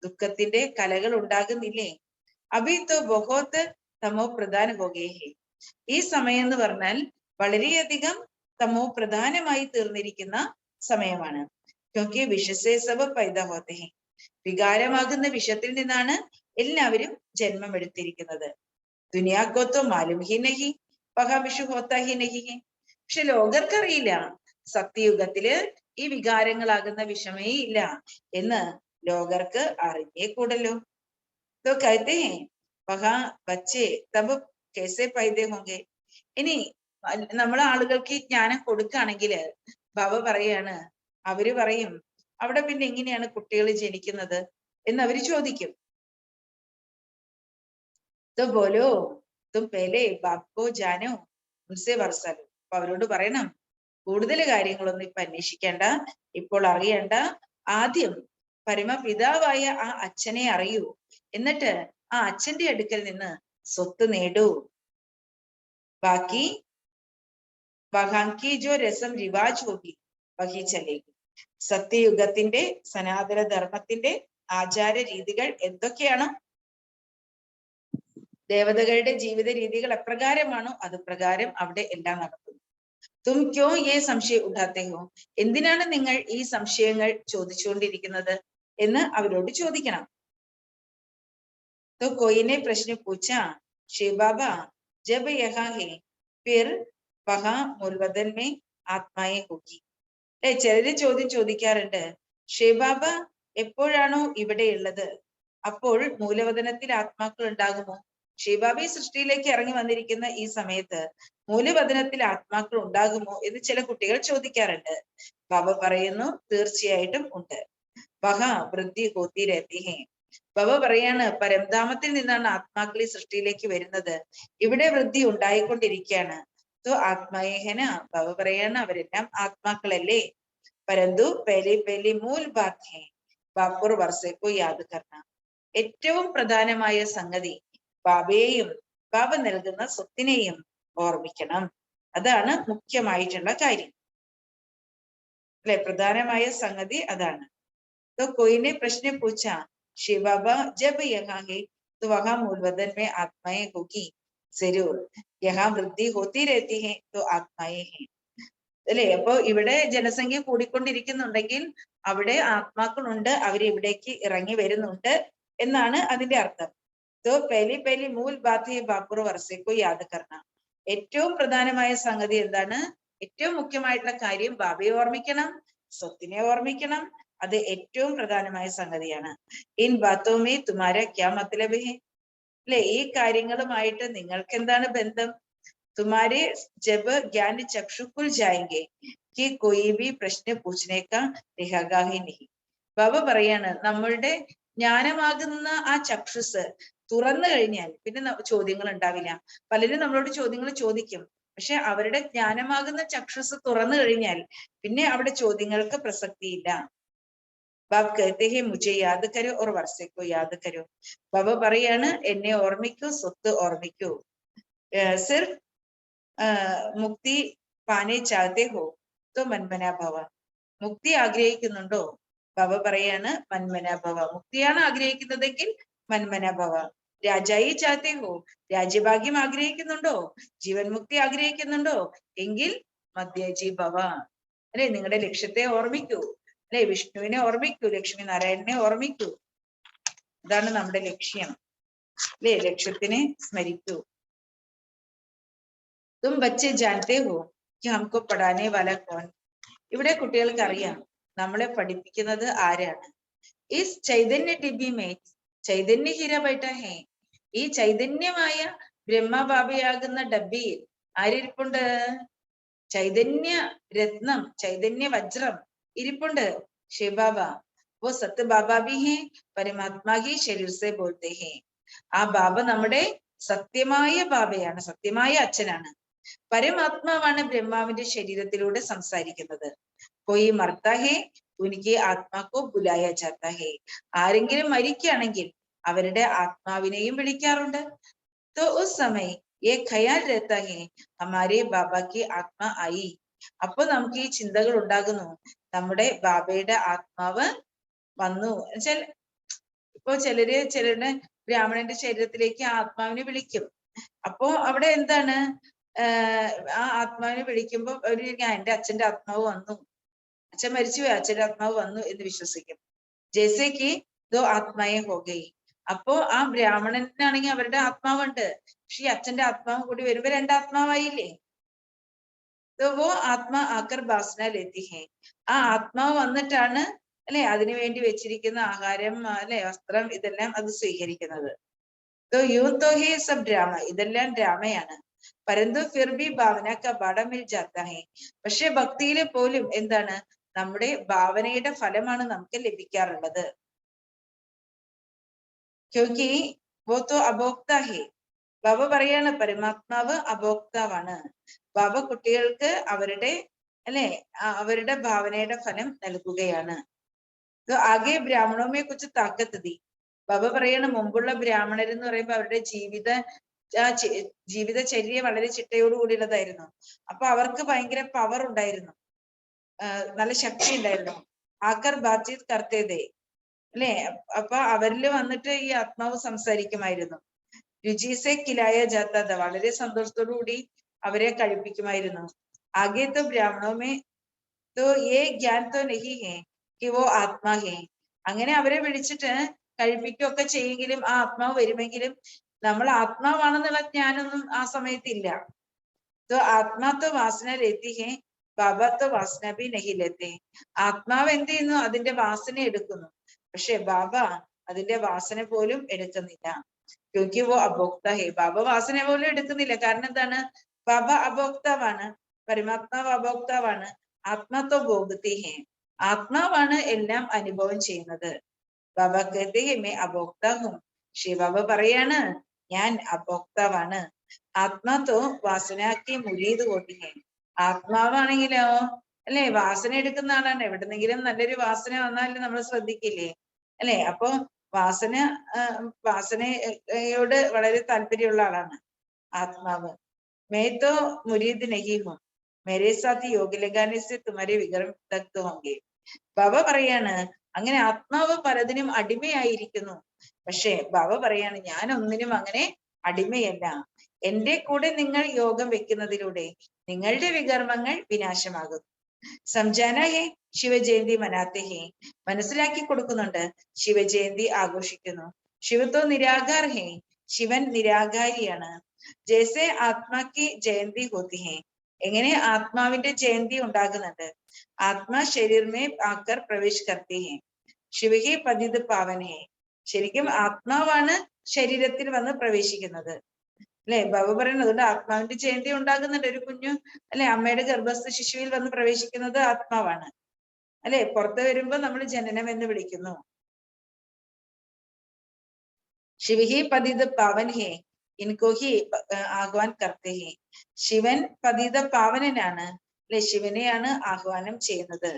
ദുഃഖത്തിന്റെ കലകൾ ഉണ്ടാകുന്നില്ലേ. അഭി തോ ബഹോത്ത് തമോ പ്രധാന ഹോഗേ ഹേ, ഈ സമയം എന്ന് പറഞ്ഞാൽ വളരെയധികം തമോ പ്രധാനമായി തീർന്നിരിക്കുന്ന സമയമാണ്. ക്യോങ്കി വിഷസേ സബ് പൈദ ഹോത്തെ ഹേ, വികാരമാകുന്ന വിഷത്തിൽ നിന്നാണ് എല്ലാവരും ജന്മമെടുത്തിരിക്കുന്നത്. ദുനിയാക്കോത്തോ മാലും ഹി നഹി വഹാ വിഷു ഹോത്ത ഹി നഹി. പക്ഷെ ലോകർക്കറിയില്ല, സത്യയുഗത്തില് ഈ വികാരങ്ങളാകുന്ന വിഷമേ ഇല്ല എന്ന് ലോകർക്ക് അറിഞ്ഞേക്കൂടല്ലോ. तो कहते हैं वहां बच्चे तब कैसे पैदे होंगे. ഇനി നമ്മളെ ആളുകൾക്ക് ജ്ഞാനം കൊടുക്കുകയാണെങ്കിൽ ബാബ പറയാണ്, അവര് പറയും അവിടെ പിന്നെ എങ്ങനെയാണ് കുട്ടികൾ ജനിക്കുന്നത് എന്ന് അവര് ചോദിക്കും. तो बोलो तुम पहले बाप को जानो उनसे वर्षा लो. അപ്പൊ അവരോട് പറയണം, കൂടുതൽ കാര്യങ്ങളൊന്നും ഇപ്പൊ അന്വേഷിക്കേണ്ട, ഇപ്പോൾ അറിയണ്ട, ആദ്യം പരമപിതാവായ ആ അച്ഛനെ അറിയൂ, എന്നിട്ട് ആ അച്ഛന്റെ അടുക്കൽ നിന്ന് സ്വത്ത് നേടൂ. ബാക്കി വഹാങ്കി ജോ രസം റിവാജ് ഹോഗി വഹി ചലേഗി. സത്യയുഗത്തിന്റെ സനാതന ധർമ്മത്തിന്റെ ആചാര രീതികൾ എന്തൊക്കെയാണ്, ദേവതകളുടെ ജീവിത രീതികൾ എപ്രകാരമാണോ അത് പ്രകാരം അവിടെ എല്ലാം നടക്കുന്നു. തും ക്യോ ഏ സംശയം ഉഠാത്തെ ഹോ. എന്തിനാണ് നിങ്ങൾ ഈ സംശയങ്ങൾ ചോദിച്ചുകൊണ്ടിരിക്കുന്നത് എന്ന് അവരോട് ചോദിക്കണം. तो कोई ने प्रश्न पूछा, शिव बाबा जब यहाँ है फिर वहां मूलवदन में आत्माएं होगी. ചിലര് ചോദ്യം ചോദിക്കാറുണ്ട്, ഷിവ് ബാബ എപ്പോഴാണോ ഇവിടെ ഉള്ളത് അപ്പോൾ മൂലവദനത്തിൽ ആത്മാക്കൾ ഉണ്ടാകുമോ? ശിവബാബ ഈ സൃഷ്ടിയിലേക്ക് ഇറങ്ങി വന്നിരിക്കുന്ന ഈ സമയത്ത് മൂലവദനത്തിൽ ആത്മാക്കൾ ഉണ്ടാകുമോ എന്ന് ചില കുട്ടികൾ ചോദിക്കാറുണ്ട്. ബാബ പറയുന്നു, തീർച്ചയായിട്ടും ഉണ്ട്. വഹ വൃദ്ധി ഹോത്തി രഹതി ഹേ. ബാബ പറയാണ്, പരംധാമത്തിൽ നിന്നാണ് ആത്മാക്കൾ ഈ സൃഷ്ടിയിലേക്ക് വരുന്നത്, ഇവിടെ വൃദ്ധി ഉണ്ടായിക്കൊണ്ടിരിക്കുകയാണ്. तो आत्माएं है ना. ബാബ പറയാണ്, അവരെല്ലാം ആത്മാക്കളല്ലേ. പരന്തു പഹലി പഹലി മൂൽ ബാത് ഹേ ബാപ്പുർ വർഷേക്കോ യാദ് കർണ. ഏറ്റവും പ്രധാനമായ സംഗതി ബാബയെയും ബാബ നൽകുന്ന സ്വത്തിനെയും ഓർമ്മിക്കണം. അതാണ് മുഖ്യമായിട്ടുള്ള കാര്യം അല്ലെ, പ്രധാനമായ സംഗതി അതാണ്. तो कोई ने प्रश्न पूछा, शिव बाबा जब यहाँ है तो वहां मूलवदन में आत्माएं होगी जरूर. यहाँ वृद्धि होती रहती है तो आत्माएं हैं അല്ലെ. അപ്പൊ ഇവിടെ ജനസംഖ്യ കൂടിക്കൊണ്ടിരിക്കുന്നുണ്ടെങ്കിൽ അവിടെ ആത്മാക്കളുണ്ട്, അവര് ഇവിടേക്ക് ഇറങ്ങി വരുന്നുണ്ട് എന്നാണ് അതിന്റെ അർത്ഥം. तो पहली पहली मूल बात है बापुर वर्षे को याद करना. ഏറ്റവും പ്രധാനമായ സംഗതി എന്താണ്, ഏറ്റവും മുഖ്യമായിട്ടുള്ള കാര്യം ബാബയെ ഓർമ്മിക്കണം, സ്വത്തിനെ ഓർമ്മിക്കണം. അത് ഏറ്റവും പ്രധാനമായ സംഗതിയാണ്. ഇൻ ബാത്തോ മേ തുമാര ക്യാ മത്ലബ് ഹേ. അല്ലെ, ഈ കാര്യങ്ങളുമായിട്ട് നിങ്ങൾക്ക് എന്താണ് ബന്ധം? തുമാരെ ജബ് ജ്ഞാൻ ചക്ഷുക്കുൽ ജായെങ്കെ कि कोई भी प्रश्न पूछने का रहेगा ही नहीं. ബാബ പറയാണ്, നമ്മളുടെ ജ്ഞാനമാകുന്ന ആ ചക്ഷുസ് തുറന്നു കഴിഞ്ഞാൽ പിന്നെ ചോദ്യങ്ങൾ ഉണ്ടാവില്ല. പലരും നമ്മളോട് ചോദ്യങ്ങൾ ചോദിക്കും, പക്ഷെ അവരുടെ ജ്ഞാനമാകുന്ന ചക്ഷുസ് തുറന്നു കഴിഞ്ഞാൽ പിന്നെ അവിടെ ചോദ്യങ്ങൾക്ക് പ്രസക്തിയില്ല. ബാബ് कहते हैं मुझे याद करो और वर्षे को याद करो. ബാബ പറയാണ്, എന്നെ ഓർമ്മിക്കൂ, സ്വത്ത് ഓർമ്മിക്കൂ. സിർഫ് മുക്തി പാനെ ചാഹത്തെ ഹോ तो मनमना भव. മുക്തി ആഗ്രഹിക്കുന്നുണ്ടോ? ബാബ പറയാണ്, മന്മന ഭവ. മുക്തിയാണ് ആഗ്രഹിക്കുന്നതെങ്കിൽ മന്മന ഭവ. രാജായി ചാഹത്തെ ഹോ. രാജ്യഭാഗ്യം ആഗ്രഹിക്കുന്നുണ്ടോ? ജീവൻ മുക്തി ആഗ്രഹിക്കുന്നുണ്ടോ? എങ്കിൽ മധ്യജി ഭവ. അല്ലെ, നിങ്ങളുടെ ലക്ഷ്യത്തെ ഓർമ്മിക്കൂ. അല്ലെ, വിഷ്ണുവിനെ ഓർമ്മിക്കൂ, ലക്ഷ്മി നാരായണനെ ഓർമ്മിക്കൂ. അതാണ് നമ്മുടെ ലക്ഷ്യം. അല്ലെ, ലക്ഷ്യത്തിനെ സ്മരിക്കൂ. തും ബच्चे जानते हो कि हमको पढ़ाने वाला कौन. ഇവിടെ കുട്ടികൾക്ക് അറിയാം നമ്മളെ പഠിപ്പിക്കുന്നത് ആരാണ്. ഈ ചൈതന്യ ടിബി മേ ചൈതന്യ ഹീര ബൈഠ ഹേ. ഈ ചൈതന്യമായ ബ്രഹ്മബാബയാകുന്ന ഡബ്ബിയിൽ ആരിരിപ്പുണ്ട്? ചൈതന്യ രത്നം, ചൈതന്യ വജ്രം ഇരിപ്പുണ്ട്, ശിവബാബ. वो सत्य बाबा भी है, परमात्मा ही शरीर से बोलते हैं. ആ ബാബ നമ്മുടെ സത്യമായ ബാബയാണ്, സത്യമായ അച്ഛനാണ്. പരമാത്മാവാണ് ബ്രഹ്മാവിന്റെ ശരീരത്തിലൂടെ സംസാരിക്കുന്നത്. कोई मरता है उनके आत्मा को बुलाया जाता है. ആരെങ്കിലും മരിക്കുകയാണെങ്കിൽ അവരുടെ ആത്മാവിനെയും വിളിക്കാറുണ്ട്. तो उस समय ये ख्याल रहता है हमारे बाबा की आत्मा आई. അപ്പൊ നമുക്ക് ഈ ചിന്തകൾ ഉണ്ടാകുന്നു, നമ്മുടെ ബാബയുടെ ആത്മാവ് വന്നു. എന്നുവെച്ചാൽ ഇപ്പൊ ചിലരുടെ ബ്രാഹ്മണന്റെ ശരീരത്തിലേക്ക് ആ ആത്മാവിനെ വിളിക്കും. അപ്പോ അവിടെ എന്താണ്, ആ ആത്മാവിനെ വിളിക്കുമ്പോൾ അവര് എന്റെ അച്ഛന്റെ ആത്മാവ് വന്നു, അച്ഛൻ മരിച്ചുപോയി, അച്ഛന്റെ ആത്മാവ് വന്നു എന്ന് വിശ്വസിക്കും. ജैसे कि ദോ ആത്മായെ ഹോഗയി. അപ്പോ ആ ബ്രാഹ്മണനാണെങ്കിൽ അവരുടെ ആത്മാവുണ്ട്, പക്ഷെ ഈ അച്ഛന്റെ ആത്മാവ് കൂടി വരുമ്പോ രണ്ടാത്മാവായില്ലേ. വോ ആത്മാ ആക്കർ ബാസന ലെത്തി ഹേ. ആ ആത്മാവ് വന്നിട്ടാണ് അല്ലെ അതിനു വേണ്ടി വെച്ചിരിക്കുന്ന ആഹാരം അല്ലെ വസ്ത്രം ഇതെല്ലാം അത് സ്വീകരിക്കുന്നത്. യോ തോ ഹേ സബ് ഡ്രാമ, ഇതെല്ലാം ഡ്രാമയാണ്. പരന്തു ഫിർ ഭി ഭാവന ക ബട മിൽ ജാത്ത ഹേ. പക്ഷെ ഭക്തിയില് പോലും എന്താണ്, നമ്മുടെ ഭാവനയുടെ ഫലമാണ് നമുക്ക് ലഭിക്കാറുള്ളത്. ക്യോങ്കി വോ തോ അഭോക്ത ഹേ. ബാബ പറയാണ് പരമാത്മാവ് അഭോക്താവാണ്. ബാബ കുട്ടികൾക്ക് അവരുടെ അല്ലെ അവരുടെ ഭാവനയുടെ ഫലം നൽകുകയാണ്. ആകെ ബ്രാഹ്മണോമെ കുറിച്ച് താക്കത്തതി. ബാബ പറയാണ് മുമ്പുള്ള ബ്രാഹ്മണരെന്ന് പറയുമ്പോൾ അവരുടെ ജീവിതചര്യ വളരെ ചിട്ടയോട് കൂടിയുള്ളതായിരുന്നു. അപ്പൊ അവർക്ക് ഭയങ്കര പവർ ഉണ്ടായിരുന്നു, നല്ല ശക്തി ഉണ്ടായിരുന്നു. ആക്കർ ബാത്ചീത് കർത്തേതേ അല്ലെ. അപ്പൊ അവരിൽ വന്നിട്ട് ഈ ആത്മാവ് സംസാരിക്കുമായിരുന്നു. രുചിസെ കിലായ ജാത്ത, വളരെ സന്തോഷത്തോടു കൂടി അവരെ കഴിപ്പിക്കുമായിരുന്നു. ആകെ തോ ബ്രാഹ്മണോമേ തോ യേ ജ്ഞാൻ തോ നഹി ഹേ കി വോ ആത്മാ ഹേ. അങ്ങനെ അവരെ വിളിച്ചിട്ട് കഴിപ്പിക്കുകയൊക്കെ ചെയ്യെങ്കിലും ആ ആത്മാവ് വരുമെങ്കിലും നമ്മൾ ആത്മാവാണെന്നുള്ള ജ്ഞാനൊന്നും ആ സമയത്തില്ല. തോ ആത്മാത്തോ വാസന ലെത്തി ഹേ ബാബാത്തോ വാസന ബി നഹി ലെത്തെ. ആത്മാവ് എന്ത് ചെയ്യുന്നു, അതിന്റെ വാസന എടുക്കുന്നു, പക്ഷെ ബാബ അതിന്റെ വാസന പോലും എടുക്കുന്നില്ല. ക്യോങ്കി വോ അഭോക്ത ഹേ. ബാബ വാസന പോലും എടുക്കുന്നില്ല. കാരണം എന്താണ്, ബാബ അഭോക്താവാണ്, പരമാത്മാവ് അഭോക്താവാണ്. ആത്മാത്തോ ഭോഗത്തി ഹേ. ആത്മാവാണ് എല്ലാം അനുഭവം ചെയ്യുന്നത്. ബാബ കഹത്തെ ഹേ മേ അഭോക്ത ഹും. ശിവബാബ പറയാണ് ഞാൻ അഭോക്താവാണ്. ആത്മാത്തോ വാസനാക്കി മുരീത് കോട്ടി ഹേ. ആത്മാവാണെങ്കിലോ അല്ലെ വാസന എടുക്കുന്ന ആളാണ്. എവിടുന്നെങ്കിലും നല്ലൊരു വാസന വന്നാലും നമ്മൾ ശ്രദ്ധിക്കില്ലേ അല്ലെ. അപ്പൊ വാസനയോട് വളരെ താല്പര്യമുള്ള ആളാണ് ആത്മാവ്. മേത്തോ മുരീദ് നഹി ഹും മേരെ സാത്ത് യോഗ ലഗാനെ സെ തുമാരെ വികരം തക്ത് ഹോംഗെ. ബാബ പറയാണ് അങ്ങനെ ആത്മാവ് പലതിനും അടിമയായിരിക്കുന്നു. പക്ഷെ ബാബ പറയാണ് ഞാൻ ഒന്നിനും അങ്ങനെ അടിമയല്ല. എന്റെ കൂടെ നിങ്ങൾ യോഗം വെക്കുന്നതിലൂടെ നിങ്ങളുടെ വികർമ്മങ്ങൾ വിനാശമാകും. സംജാന ഹേ ശിവജയന്തി മനാത്തെ ഹേ. മനസ്സിലാക്കി കൊടുക്കുന്നുണ്ട്, ശിവജയന്തി ആഘോഷിക്കുന്നു. ശിവത്തോ നിരാകാർ ഹേ. ശിവൻ നിരാകാരിയാണ്. ജैसे ആത്മാക്കി ജയന്തി ഹോത്തി ഹേ. എങ്ങനെ ആത്മാവിന്റെ ജയന്തി ഉണ്ടാകുന്നുണ്ട്. ആത്മാ ശരീരമേ ആക്കർ പ്രവേശ് കർത്തി ഹേ. ശിവഹി പതിത് പാവൻ ഹേ. ശരിക്കും ആത്മാവാണ് ശരീരത്തിൽ വന്ന് പ്രവേശിക്കുന്നത് അല്ലെ. ബാബ പറയുന്നത് ആത്മാവിന്റെ ജയന്തി ഉണ്ടാകുന്നുണ്ട്. ഒരു കുഞ്ഞു അല്ലെ അമ്മയുടെ ഗർഭസ്ഥ ശിശുവിൽ വന്ന് പ്രവേശിക്കുന്നത് ആത്മാവാണ് അല്ലെ. പുറത്ത് വരുമ്പോ നമ്മൾ ജനനം എന്ന് വിളിക്കുന്നു. ശിവഹി പതിത് പാവൻ ഹേ ഇൻകോ ഹി ആഹ്വാൻ കർത്തെ ഹേ. ശിവൻ പതിത പാവനനാണ് അല്ലെ, ശിവനെയാണ് ആഹ്വാനം ചെയ്യുന്നത്.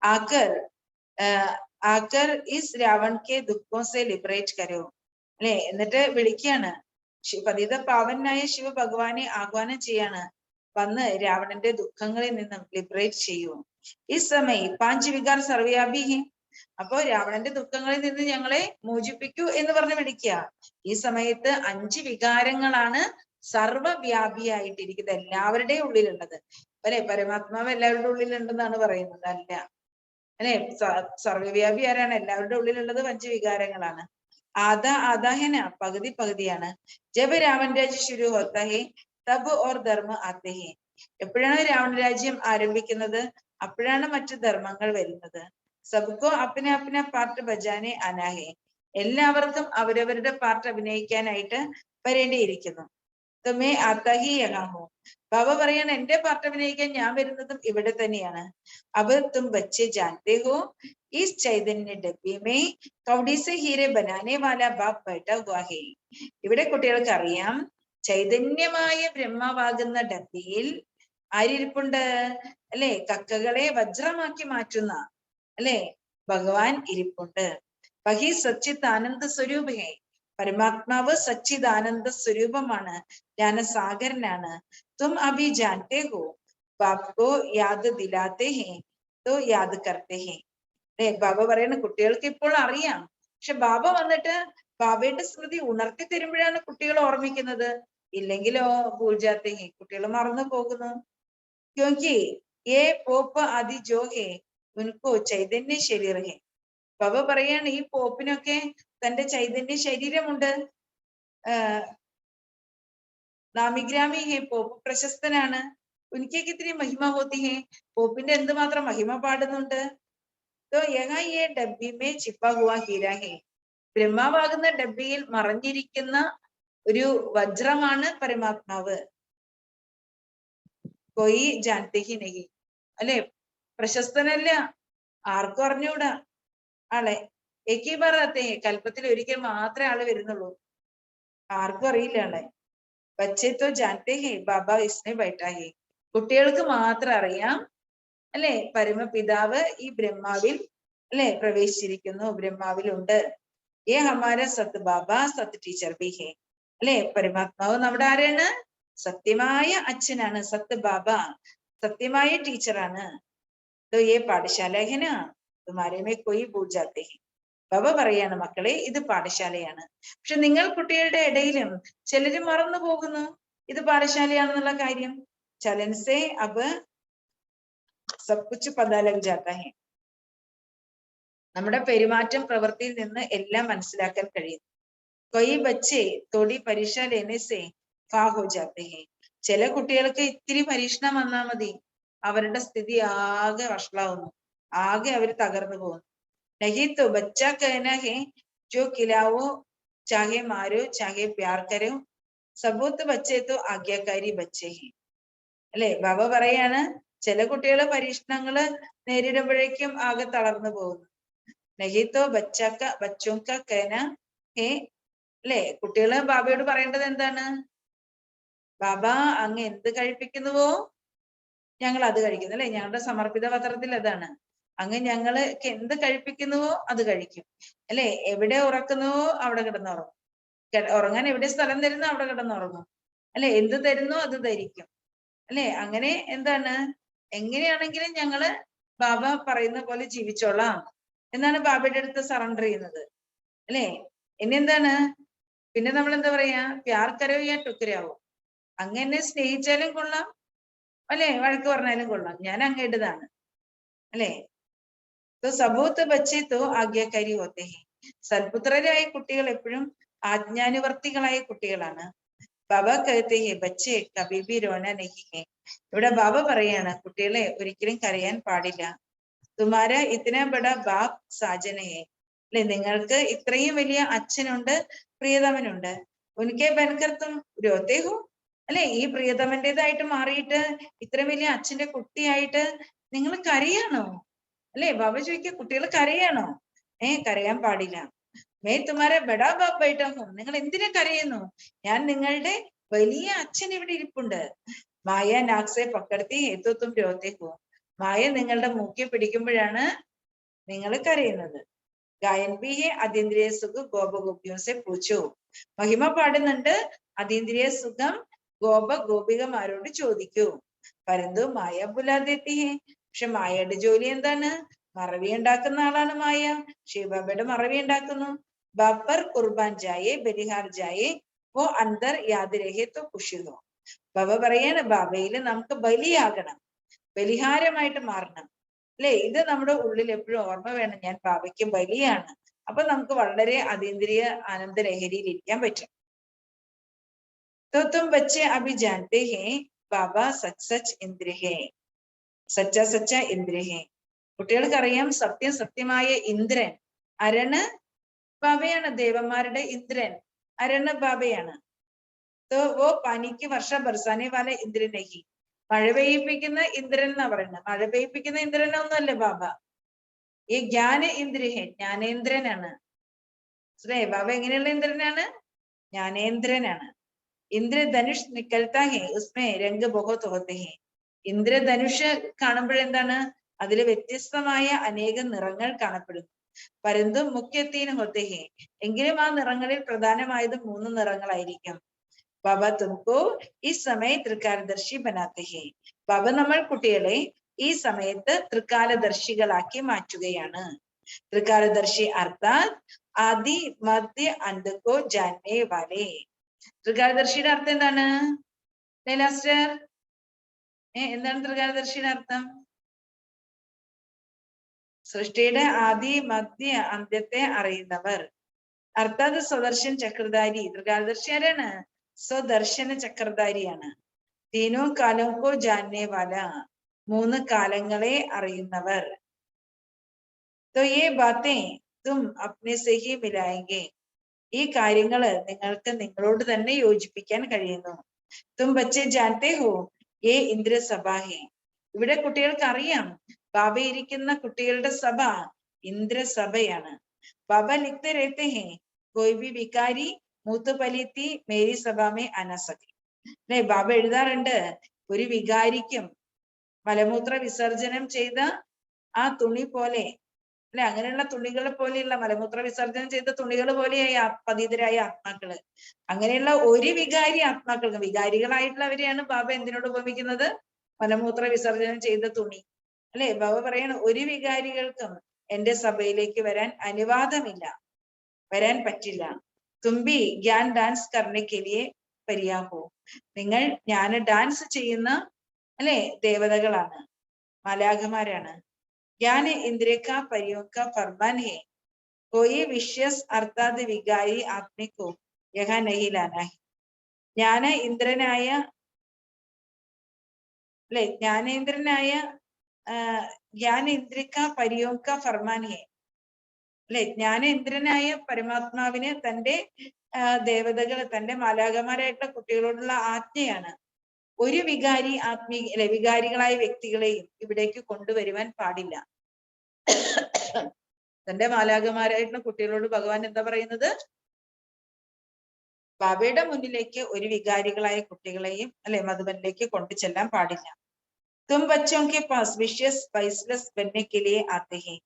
ആക്കർ ആക്കർ ഇസ് രാവൺ കെ ദുഃഖോ സെ ലിബറേറ്റ് കരോ അല്ലെ. എന്നിട്ട് വിളിക്കാണ്, പതിത പാവനായ ശിവ ഭഗവാനെ ആഹ്വാനം ചെയ്യാണ്, വന്ന് രാവണന്റെ ദുഃഖങ്ങളിൽ നിന്നും ലിബറേറ്റ് ചെയ്യൂ. ഈ സമയം പാഞ്ച് വികാർ സർവ്യാഭി ഹേ. അപ്പോ രാവണന്റെ ദുഃഖങ്ങളിൽ നിന്ന് ഞങ്ങളെ മോചിപ്പിക്കൂ എന്ന് പറഞ്ഞ് വിളിക്കുക. ഈ സമയത്ത് 5 വികാരങ്ങളാണ് സർവവ്യാപിയായിട്ടിരിക്കുന്നത്, എല്ലാവരുടെയും ഉള്ളിലുള്ളത് അല്ലെ. പരമാത്മാവ് എല്ലാവരുടെ ഉള്ളിലുണ്ടെന്നാണ് പറയുന്നത്, അല്ല അല്ലെ. സർവവ്യാപി ആരാണ്, എല്ലാവരുടെ ഉള്ളിലുള്ളത് 5 വികാരങ്ങളാണ്. ആദാഹന പകുതി പകുതിയാണ്. ജബ് രാവൺ രാജ്യ ശുരു ഹോത്ത ഹേ തബ് ഓർ ധർമ്മ ആത്തെ ഹേ. എപ്പോഴാണ് രാവണ രാജ്യം ആരംഭിക്കുന്നത്, അപ്പോഴാണ് മറ്റു ധർമ്മങ്ങൾ വരുന്നത്. സബ്കോ അപ്ന അപ്ന പാർട്ട് ബജാനെ അനാഹേ. എല്ലാവർക്കും അവരവരുടെ പാർട്ട് അഭിനയിക്കാനായിട്ട് വരേണ്ടിയിരിക്കുന്നു. തുമേ ആത്താഹി യഹാഹോ. ബാബ പറയാണ് എന്റെ പാർട്ട് അഭിനയിക്കാൻ ഞാൻ വരുന്നതും ഇവിടെ തന്നെയാണ്. അബ് തും ബच्चे जानते हो इस ചൈതന്യ ഡബ്ബി മേ കൗഡി സെ ഹീരെ ബനാനെ വാല ബാപ് ബൈഠാ ഹുവാ ഹേ. ഇവിടെ കുട്ടികൾക്ക് അറിയാം, ചൈതന്യമായ ബ്രഹ്മാവാകുന്ന ഡബ്ബിയിൽ ആരിരിപ്പുണ്ട് അല്ലെ, കക്കകളെ വജ്രമാക്കി മാറ്റുന്ന അല്ലെ ഭഗവാൻ ഇരിപ്പുണ്ട്. വഹി സച്ചിത് ആനന്ദ സ്വരൂപ് ഹേ. പരമാത്മാവ് സച്ചിദാനന്ദ സ്വരൂപമാണ്, ജ്ഞാനസാഗരനാണ്. തും അഭി ജാൻതേ ഹോ ബാപ്കോ യാദ് ദിലാത്തെ ഹേ തോ യാദ് കർത്തെ ഹേ. ബാബ പറയുന്ന കുട്ടികൾക്ക് ഇപ്പോൾ അറിയാം, പക്ഷെ ബാബ വന്നിട്ട് ബാബയുടെ സ്മൃതി ഉണർത്തി തരുമ്പോഴാണ് കുട്ടികൾ ഓർമ്മിക്കുന്നത്. ഇല്ലെങ്കിലോ ഭൂൽ ജാത്തെ ഹേ, കുട്ടികൾ മറന്നു പോകുന്നു. ക്യോങ്കി യേ പോപ്പ ആദി ജോ ഹേ ഉൻകോ ചൈതന്യ ശരീർ ഹേ. ബാബ പറയാണ് ഈ പോപ്പിനൊക്കെ തന്റെ ചൈതന്യ ശരീരമുണ്ട്. നാമിഗ്രാമി ഹേ, പോപ്പ് പ്രശസ്തനാണ്. ഉനിക്കൊക്കെ ഇത്തിരി മഹിമ ഹോത്തി ഹേ, പോപ്പിന്റെ എന്തുമാത്രം മഹിമ പാടുന്നുണ്ട്. तो यहाँ ये डब्बी में छिपा हुआ हीरा है. ബ്രഹ്മാവാകുന്ന ഡബ്ബിയിൽ മറഞ്ഞിരിക്കുന്ന ഒരു വജ്രമാണ് പരമാത്മാവ്. കൊയ് ജാനത്തെ ഹി നഹി, അല്ലെ, പ്രശസ്തനല്ല, ആർക്കും അറിഞ്ഞൂടാ ആളെ. ഏകീ ബാർ കൽപ്പത്തിൽ ഒരിക്കൽ മാത്രമേ ആള് വരുന്നുള്ളൂ, ആർക്കും അറിയില്ല ആളെ. ബച്ചേ തോ ജാനത്തെ ഹേ ബാബ ഇസ്നെ ബൈഠാ ഹേ, കുട്ടികൾക്ക് മാത്രം അറിയാം, അല്ലെ, പരമപിതാവ് ഈ ബ്രഹ്മാവിൽ, അല്ലെ, പ്രവേശിച്ചിരിക്കുന്നു, ബ്രഹ്മാവിലുണ്ട്. ഏ ഹമാര സത് ബാബ സത് ടീച്ചർ ബി ഹേ, അല്ലെ, പരമാത്മാവ് നമ്മുടെ ആരാണ്? സത്യമായ അച്ഛനാണ്. സത്ത് ബാബ സത്യമായ ടീച്ചറാണ്. तो ये പാഠശാല है ना, तुम्हारे में कोई भूल जाते हैं. ബാബ പറയാണ്, മക്കളെ ഇത് പാഠശാലയാണ്. പക്ഷെ നിങ്ങൾ കുട്ടികളുടെ ഇടയിലും ചിലര് മറന്നു പോകുന്നു ഇത് പാഠശാലയാണെന്നുള്ള കാര്യം. ചലൻസെ അബ് സബ് കുച്ച് പതാ ലഗ് ജാതാ ഹെ, നമ്മുടെ പെരുമാറ്റം പ്രവൃത്തിയിൽ നിന്ന് എല്ലാം മനസ്സിലാക്കാൻ കഴിയും. കൊയ് ബച്ചെ തോടി പരീക്ഷ ലേനെ സെ ഫാ ഹോ ജാത്തെ ഹെ, ചില കുട്ടികൾക്ക് ഇത്തിരി പരീക്ഷണം വന്നാൽ മതി, അവരുടെ സ്ഥിതി ആകെ വഷളാവുന്നു, ആകെ അവർ തകർന്നു പോകുന്നു. നഹി തോ ബച്ചാ കഹനാ ഹെ ജോ കിലാവോ ചാഹെ മാരോ ചാഹെ പ്യാർ കരോ സബൂത്ത് ബച്ചേ തോ ആജ്ഞാകാരി ബച്ചേ ഹെ, അല്ലെ. ബാബ പറയാണ്, ചില കുട്ടികള് പരീക്ഷണങ്ങള് നേരിടുമ്പോഴേക്കും ആകെ തളർന്നു പോകുന്നു. നഹി തോ ബച്ചോക്ക കഹനാ ഹെ, അല്ലെ, കുട്ടികള് ബാബയോട് പറയേണ്ടത് എന്താണ്? ബാബ അങ്ങ് എന്ത് കഴിപ്പിക്കുന്നുവോ ഞങ്ങൾ അത് കഴിക്കുന്നു, അല്ലെ. ഞങ്ങളുടെ സമർപ്പിത പത്രത്തിൽ അതാണ്, അങ്ങ് ഞങ്ങൾക്ക് എന്ത് കഴിപ്പിക്കുന്നുവോ അത് കഴിക്കും, അല്ലെ. എവിടെ ഉറക്കുന്നുവോ അവിടെ കിടന്നുറങ്ങും, ഉറങ്ങാൻ എവിടെ സ്ഥലം തരുന്നോ അവിടെ കിടന്നുറങ്ങും, അല്ലെ. എന്ത് തരുന്നോ അത് ധരിക്കും, അല്ലെ. അങ്ങനെ എന്താണ്, എങ്ങനെയാണെങ്കിലും ഞങ്ങള് ബാബ പറയുന്ന പോലെ ജീവിച്ചോളാം എന്നാണ് ബാബയുടെ അടുത്ത് സറണ്ടർ ചെയ്യുന്നത്, അല്ലെ. ഇനി എന്താണ്, പിന്നെ നമ്മൾ എന്താ പറയാ, പ്യാർ കരോ യാ ടുക്കരാവോ, അങ്ങ് എന്നെ സ്നേഹിച്ചാലും കൊള്ളാം, അല്ലെ, വഴക്ക് പറഞ്ഞാലും കൊള്ളാം, ഞാൻ അങ്ങയുടേതാണ്, അല്ലെ. സബൂത്ത് ബച്ചേ തോ ആജ്ഞാകാരി ഹോത്തെ ഹെ, സൽപുത്രരായ കുട്ടികൾ എപ്പോഴും ആജ്ഞാനുവർത്തികളായ കുട്ടികളാണ്. ബാബ കഹത്തെ ഹെ ബച്ചേ കഭി ഭി രോന നഹി ഹെ, ഇവിടെ ബാബ പറയാണ്, കുട്ടികളെ ഒരിക്കലും കരയാൻ പാടില്ല. തുമാര ഇത്തന ബഡ ബാപ് സാജന ഹെ, അല്ലെ, നിങ്ങൾക്ക് ഇത്രയും വലിയ അച്ഛനുണ്ട്, പ്രിയതമനുണ്ട്. ഉനക്കെ ബൻകർ തും രോത്തെ ഹോ, അല്ലെ, ഈ പ്രിയതമന്റേതായിട്ട് മാറിയിട്ട് ഇത്രയും വലിയ അച്ഛന്റെ കുട്ടിയായിട്ട് നിങ്ങൾ കരയാണോ, അല്ലെ. ബാബ ചോദിക്കുക, കുട്ടികൾ കരയാണോ? കരയാൻ പാടില്ല. മേ തുമാരെ ബഡാ ബാബ് ബൈഠാ ഹൂം, നിങ്ങൾ എന്തിനാ കരയുന്നു? ഞാൻ നിങ്ങളുടെ വലിയ അച്ഛൻ ഇവിടെ ഇരിപ്പുണ്ട്. മായ നാക്സെ പക്കടത്തി ഹേതു തും രോത്തെ ഹോ, മായ നിങ്ങളുടെ മൂക്കി പിടിക്കുമ്പോഴാണ് നിങ്ങൾ കരയുന്നത്. ഗായൻ ബി ഹെ അതീന്ദ്രിയ സുഖ ഗോപഗോപിയോ സെ പൂച്ചോ, മഹിമ പാടുന്നുണ്ട്, അതീന്ദ്രിയ സുഖം ഗോപ ഗോപികമാരോട് ചോദിക്കൂ. പരന്തു മായ ബുലാദേത്തി ഹെ, പക്ഷെ മായയുടെ ജോലി എന്താണ്? മറവി ഉണ്ടാക്കുന്ന ആളാണ് മായ. ശിവബാബയുടെ മറവി ഉണ്ടാക്കുന്നു. ബാപ്പർ കുർബാൻ ജായേ ബലിഹാർ ജായേ വോ അന്തർ യാദ് രഹേ തോ ഖുശി ഹോ, ബാബ പറയാണ്, ബാബയില് നമുക്ക് ബലിയാകണം, ബലിഹാരമായിട്ട് മാറണം, അല്ലെ. ഇത് നമ്മുടെ ഉള്ളിൽ എപ്പോഴും ഓർമ്മ വേണം, ഞാൻ ബാബയ്ക്ക് ബലിയാണ്. അപ്പൊ നമുക്ക് വളരെ അതീന്ദ്രിയ ആനന്ദ ലഹരിയിൽ ഇരിക്കാൻ പറ്റും. तो तुम बच्चे अभी जानते हैं बाबा सच सच इंद्र है, സച്ച സച്ച ഇന്ദ്ര ഹേ, കുട്ടികൾക്കറിയാം സത്യം സത്യമായ ഇന്ദ്രൻ അരണ് ബാബയാണ്, ദേവന്മാരുടെ ഇന്ദ്രൻ അരണ് ബാബയാണ്. तो वो पानी की वर्षा बरसाने वाले इंद्र नहीं, മഴ പെയ്യിപ്പിക്കുന്ന ഇന്ദ്രൻ എന്നാ പറയുന്നത്. മഴ പെയ്യിപ്പിക്കുന്ന ഇന്ദ്രനൊന്നുമല്ല ബാബ, ഈ ജ്ഞാന ഇന്ദ്ര ഹേ, ജ്ഞാനേന്ദ്രനാണ്. ബാബ എങ്ങനെയുള്ള ഇന്ദ്രനാണ്? ജ്ഞാനേന്ദ്രനാണ്. ഇന്ദ്രധനുഷ് നിക്കൽത്താ ഹേ ഉസ്മേ രംഗ് ബഹുത് ഹോത്തെ ഹേ, ഇന്ദ്രധനുഷ് കാണുമ്പോഴെന്താണ്, അതിൽ വ്യത്യസ്തമായ അനേകം നിറങ്ങൾ കാണപ്പെടുന്നു. പരന്തു മുഖ്യത്തീൻ ഹോത്തെ ഹേ, എങ്കിലും ആ നിറങ്ങളിൽ പ്രധാനമായത് 3 നിറങ്ങളായിരിക്കും. ബാബ തുംകോ ഈ സമയ തൃക്കാലദർശി ബനാത്തെ ഹേ, ബാബ നമ്മൾ കുട്ടികളെ ഈ സമയത്ത് തൃക്കാലദർശികളാക്കി മാറ്റുകയാണ്. തൃക്കാലദർശി അർത്ഥാത് ആദി മധ്യ അന്തകോ ജാനേ വാലേ. തൃക്കാലദർശിയുടെ അർത്ഥം എന്താണ് ലൈലാസ്റ്റർ? എന്താണ് തൃക്കാലദർശിയുടെ അർത്ഥം? സൃഷ്ടിയുടെ ആദി മധ്യ അന്ത്യത്തെ അറിയുന്നവർ. അർത്ഥാത് സ്വദർശൻ ചക്രധാരി. ത്രികാലദർശി ആരാണ്? സ്വദർശന ചക്രധാരിയാണ്. തീനോ കാലോക്കോ ജാനേ വാല. 3 കാലങ്ങളെ അറിയുന്നവർ. तो ये बातें तुम अपने से ही मिलाएंगे. ഈ കാര്യങ്ങള് നിങ്ങൾക്ക് നിങ്ങളോട് തന്നെ യോജിപ്പിക്കാൻ കഴിയുന്നു. തും ബച്ചെ ജാനത്തെ ഹോ യേ ഇന്ദ്രസഭ ഹേ. ഇവിടെ കുട്ടികൾക്ക് അറിയാം, ബാബ ഇരിക്കുന്ന കുട്ടികളുടെ സഭ ഇന്ദ്രസഭയാണ്. ബാബ ലിഖ്തെ രഹത്തെ ഹേ കോയി ഭി വികാരി മൂത്ത് പലിത്തി മേരി സഭമേ ആനാ സകേ. അല്ലെ, ബാബ എഴുതാറുണ്ട്, ഒരു വികാരിക്കും മലമൂത്ര വിസർജനം ചെയ്ത ആ തുണി പോലെ, അല്ലെ, അങ്ങനെയുള്ള തുണികളെ പോലെയുള്ള മലമൂത്ര വിസർജനം ചെയ്ത തുണികൾ പോലെയായി പതിതരായ ആത്മാക്കള്. അങ്ങനെയുള്ള ഒരു വികാരി ആത്മാക്കൾക്ക്, വികാരികളായിട്ടുള്ളവരെയാണ് ബാബ എന്തിനോട് ഉപമിക്കുന്നത്? മലമൂത്ര വിസർജനം ചെയ്ത തുണി. അല്ലെ, ബാബ പറയണ ഒരു വികാരികൾക്കും എന്റെ സഭയിലേക്ക് വരാൻ അനുവാദമില്ല, വരാൻ പറ്റില്ല. തുമ്പി ജ്ഞാൻ ഡാൻസ് കർണയ്ക്കെലിയെ പരിയാഹോ. നിങ്ങൾ ഞാൻ ഡാൻസ് ചെയ്യുന്ന, അല്ലെ, ദേവതകളാണ്, മാലാഖമാരാണ്. ज्ञान इंद्रिय का परियोग का फरमान है. कोई विशेष अर्थात विकारी आत्मा को यहाँ नहीं लाना है. ज्ञान इंद्रनाय, अല്ലെ, ജ്ഞാനേന്ദ്രനായ ज्ञान इंद्रिय का परियोग का फरमान है. അല്ലെ, ജ്ഞാനേന്ദ്രനായ പരമാത്മാവിന് തന്റെ ദേവതകൾ, തന്റെ മാലാഖമാരായിട്ടുള്ള കുട്ടികളോടുള്ള ആജ്ഞയാണ്. ഒരു വികാരി അല്ലെ, വികാരികളായ വ്യക്തികളെയും ഇവിടേക്ക് കൊണ്ടുവരുവാൻ പാടില്ല. തന്റെ മാലാഖമാരായിട്ടുള്ള കുട്ടികളോട് ഭഗവാൻ എന്താ പറയുന്നത്? ബാബയുടെ മുന്നിലേക്ക് ഒരു വികാരികളായ കുട്ടികളെയും, അല്ലെ, മധുബനിലേക്ക് കൊണ്ടു ചെല്ലാൻ പാടില്ല. തും ബച്ചോं के पास विशेष स्पाइसलेस बनने के लिए आते हैं.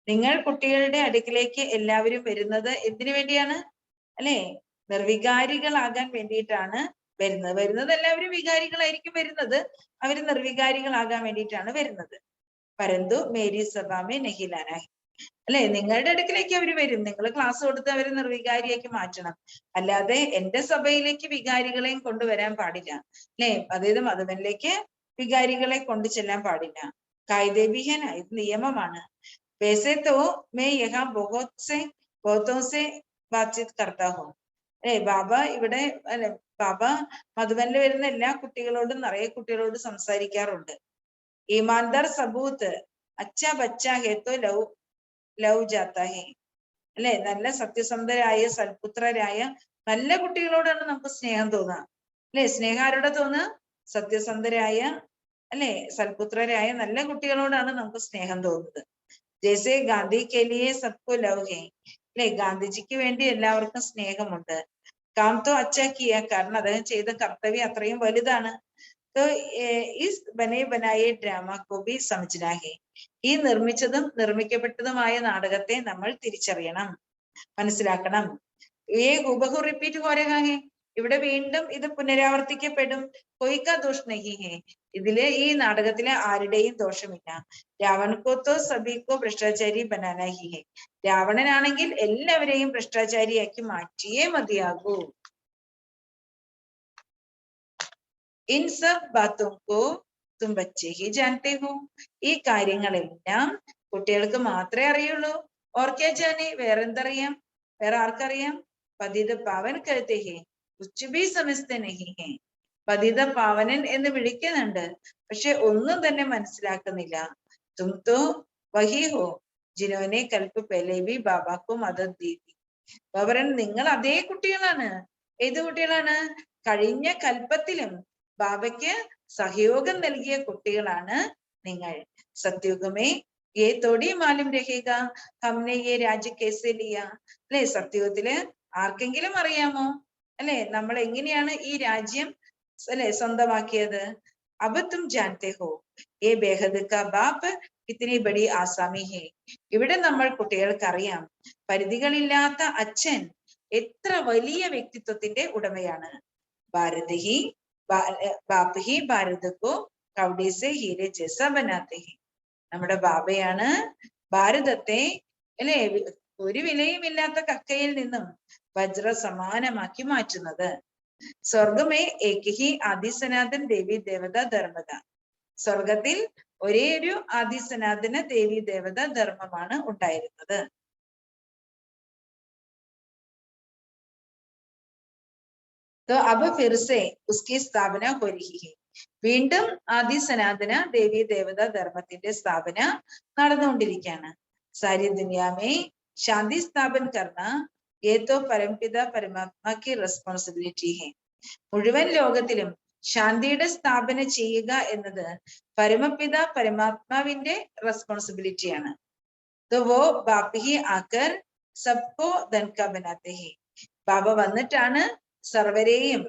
നിങ്ങൾ കുട്ടികളുടെ അടുക്കിലേക്ക് എല്ലാവരും വരുന്നത് എന്തിനു വേണ്ടിയാണ്? അല്ലെ, നിർവികാരികളാകാൻ വേണ്ടിയിട്ടാണ് വരുന്നത്. എല്ലാവരും വികാരികളായിരിക്കും വരുന്നത്, അവര് നിർവികാരികളാകാൻ വേണ്ടിയിട്ടാണ് വരുന്നത്. പരന്തു മേരി സഭാമേ നഹിലാനായി. അല്ലെ, നിങ്ങളുടെ അടുക്കിലേക്ക് അവർ വരും, നിങ്ങൾ ക്ലാസ് കൊടുത്ത് അവരെ നിർവികാരിയാക്കി മാറ്റണം. അല്ലാതെ എന്റെ സഭയിലേക്ക് വികാരികളെയും കൊണ്ടുവരാൻ പാടില്ല. അല്ലെ, അതായത് മധുബനിലേക്ക് വികാരികളെ കൊണ്ടു ചെല്ലാൻ പാടില്ല. കായിദേബിഹന, ഇത് നിയമമാണ്. വൈസേ തോ മേ യഹാ ബഹുതോ സെ ബാത്ചീത് കർത്താ ഹൂ. അല്ലെ, ബാബ ഇവിടെ, അല്ലെ, ബാബ മധുബനിൽ വരുന്ന എല്ലാ കുട്ടികളോടും, നിറയെ കുട്ടികളോട് സംസാരിക്കാറുണ്ട്. ഈമാൻദാർ സബൂത്ത് അച്ഛാ ബച്ചാ ഹേ തോ ലവ് ജാത്താ ഹേ. അല്ലെ, നല്ല സത്യസന്ധരായ സൽപുത്രരായ നല്ല കുട്ടികളോടാണ് നമുക്ക് സ്നേഹം തോന്നുക. അല്ലെ, സ്നേഹം ആരോടെ തോന്നുക? സത്യസന്ധരായ, അല്ലെ, സൽപുത്രരായ നല്ല കുട്ടികളോടാണ് നമുക്ക് സ്നേഹം തോന്നുന്നത്. ജैसे ഗാന്ധി के लिए सबको लव है. അല്ലെ, ഗാന്ധിജിക്ക് വേണ്ടി എല്ലാവർക്കും സ്നേഹമുണ്ട്. കാം തോ അച്ഛാ കിയ, കാരണം അദ്ദേഹം ചെയ്ത കർത്തവ്യം അത്രയും വലുതാണ്. तो इस बने बनाए ड्रामा को भी समझना है. ഈ നിർമ്മിച്ചതും നിർമ്മിക്കപ്പെട്ടതുമായ നാടകത്തെ നമ്മൾ തിരിച്ചറിയണം, മനസ്സിലാക്കണം. ये ഹുബഹു റിപ്പീറ്റ് हो रहा है. ഇവിടെ വീണ്ടും ഇത് പുനരാവർത്തിക്കപ്പെടും. കൊയ്ക്കാ ദോഷ് നഹി ഹേ. ഇതില്, ഈ നാടകത്തിലെ ആരുടെയും ദോഷമില്ല. രാവണക്കോ തോ സബിക്കോ ഭ്രഷ്ടാചാരി ബനാനാ ഹി ഹേ. രാവണനാണെങ്കിൽ എല്ലാവരെയും ഭ്രഷ്ടാചാരിയാക്കി മാറ്റിയേ മതിയാകൂ. इन सब बातों को तुम बच्चे ही जानते हो. ഈ കാര്യങ്ങളെല്ലാം കുട്ടികൾക്ക് മാത്രമേ അറിയുള്ളൂ. और क्या जाने, വേറെ എന്തറിയാം? വേറെ ആർക്കറിയാം? പതിത പാവൻ कहते हैं, कुछ भी समझते नहीं है. പതിത പാവനൻ എന്ന് വിളിക്കുന്നുണ്ട്, പക്ഷെ ഒന്നും തന്നെ മനസ്സിലാക്കുന്നില്ല. തും തോ വഹി ഹോ ജിനോനെ കൽപ്പ് പെലെ ഭി ബാബാക്കോ മദദ് ദീ थी. അവരൻ, നിങ്ങൾ അതേ കുട്ടികളാണ്. ഏത് കുട്ടികളാണ്? കഴിഞ്ഞ കൽപ്പത്തിലും ബാബയ്ക്ക് സഹയോഗം നൽകിയ കുട്ടികളാണ് നിങ്ങൾ. സത്യുഗമേ ये थोड़ी मालूम रहेगा हमने ये राज्य कैसे लिया. അല്ലെ, സത്യുഗത്തില് ആർക്കെങ്കിലും അറിയാമോ, അല്ലെ, നമ്മൾ എങ്ങനെയാണ് ഈ രാജ്യം, അല്ലെ, സ്വന്തമാക്കിയത്? अब तुम जानते हो ये बेहद का बाप कितनी बड़ी आसामी है. ഇവിടെ നമ്മൾ കുട്ടികൾക്ക് അറിയാം, പരിധികളില്ലാത്ത അച്ഛൻ എത്ര വലിയ വ്യക്തിത്വത്തിന്റെ ഉടമയാണ്. ഭാരത് ഹി ബാപ്പ് ഹി ഭാരത് കോ കൗഡി സെ ഹീരെ ജൈസാ ബനാത്തെ ഹെ. നമ്മുടെ ബാബയാണ് ഭാരതത്തെ, അല്ലെ, ഒരു വിലയുമില്ലാത്ത കക്കയിൽ നിന്നും വജ്ര സമാനമാക്കി മാറ്റുന്നത്. സ്വർഗമേ ഏക ഹി ആദി സനാതൻ ദേവി ദേവത ധർമ്മത. സ്വർഗത്തിൽ ഒരേ ഒരു ആദിസനാതന ദേവി ദേവത ധർമ്മമാണ് ഉണ്ടായിരുന്നത്. तो अब फिर से उसकी स्थापना हो रही है. വീണ്ടും ആദിസനാതന ദേവി ദേവത ധർമ്മത്തിന്റെ സ്ഥാപന നടന്നുകൊണ്ടിരിക്കുകയാണ്. सारी दुनिया में शांति स्थापन करना ये तो परमपिता परमात्मा की റെസ്പോൺസിബിലിറ്റി है. മുഴുവൻ ലോകത്തിലും ശാന്തിയുടെ സ്ഥാപന ചെയ്യുക എന്നത് പരമപിത പരമാത്മാവിന്റെ റെസ്പോൺസിബിലിറ്റിയാണ്. तो वो बाप ही आकर सबको धन का बनाते हैं. ബാബ വന്നിട്ടാണ് സർവരെയും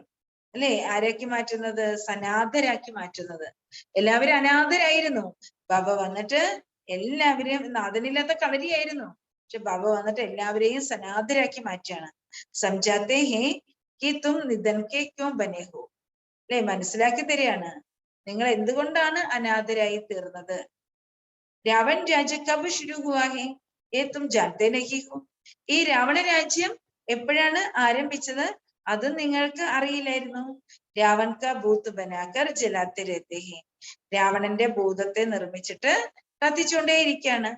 അല്ലെ ആരാക്കി മാറ്റുന്നത്? സനാഥരാക്കി മാറ്റുന്നത്. എല്ലാവരും അനാഥരായിരുന്നു. ബാബ വന്നിട്ട് എല്ലാവരെയും, നാഥനില്ലാത്ത കളരിയായിരുന്നു, പക്ഷെ ബാബ വന്നിട്ട് എല്ലാവരെയും സനാഥരാക്കി മാറ്റാണ്. സംജാത്തെ ഹേ കി തും നിധൻ കെ ക്യോ ബനെ ഹോ. അല്ലെ, മനസ്സിലാക്കി തരികയാണ് നിങ്ങൾ എന്തുകൊണ്ടാണ് അനാഥരായി തീർന്നത്. രാവൺ രാജ്യ കബ് ശുരു ഹുവാ ഹേ ഏ തും ജാനത്തെ നഹി ഹോ. ഈ രാവണ രാജ്യം എപ്പോഴാണ് ആരംഭിച്ചത് അതും നിങ്ങൾക്ക് അറിയില്ലായിരുന്നു. രാവൺ കാ ഭൂത്ത് ബനാക്കർ ജലാത്തെ രഹത്തെ ഹേ. രാവണന്റെ ഭൂതത്തെ നിർമ്മിച്ചിട്ട് കത്തിച്ചുകൊണ്ടേയിരിക്കുകയാണ്.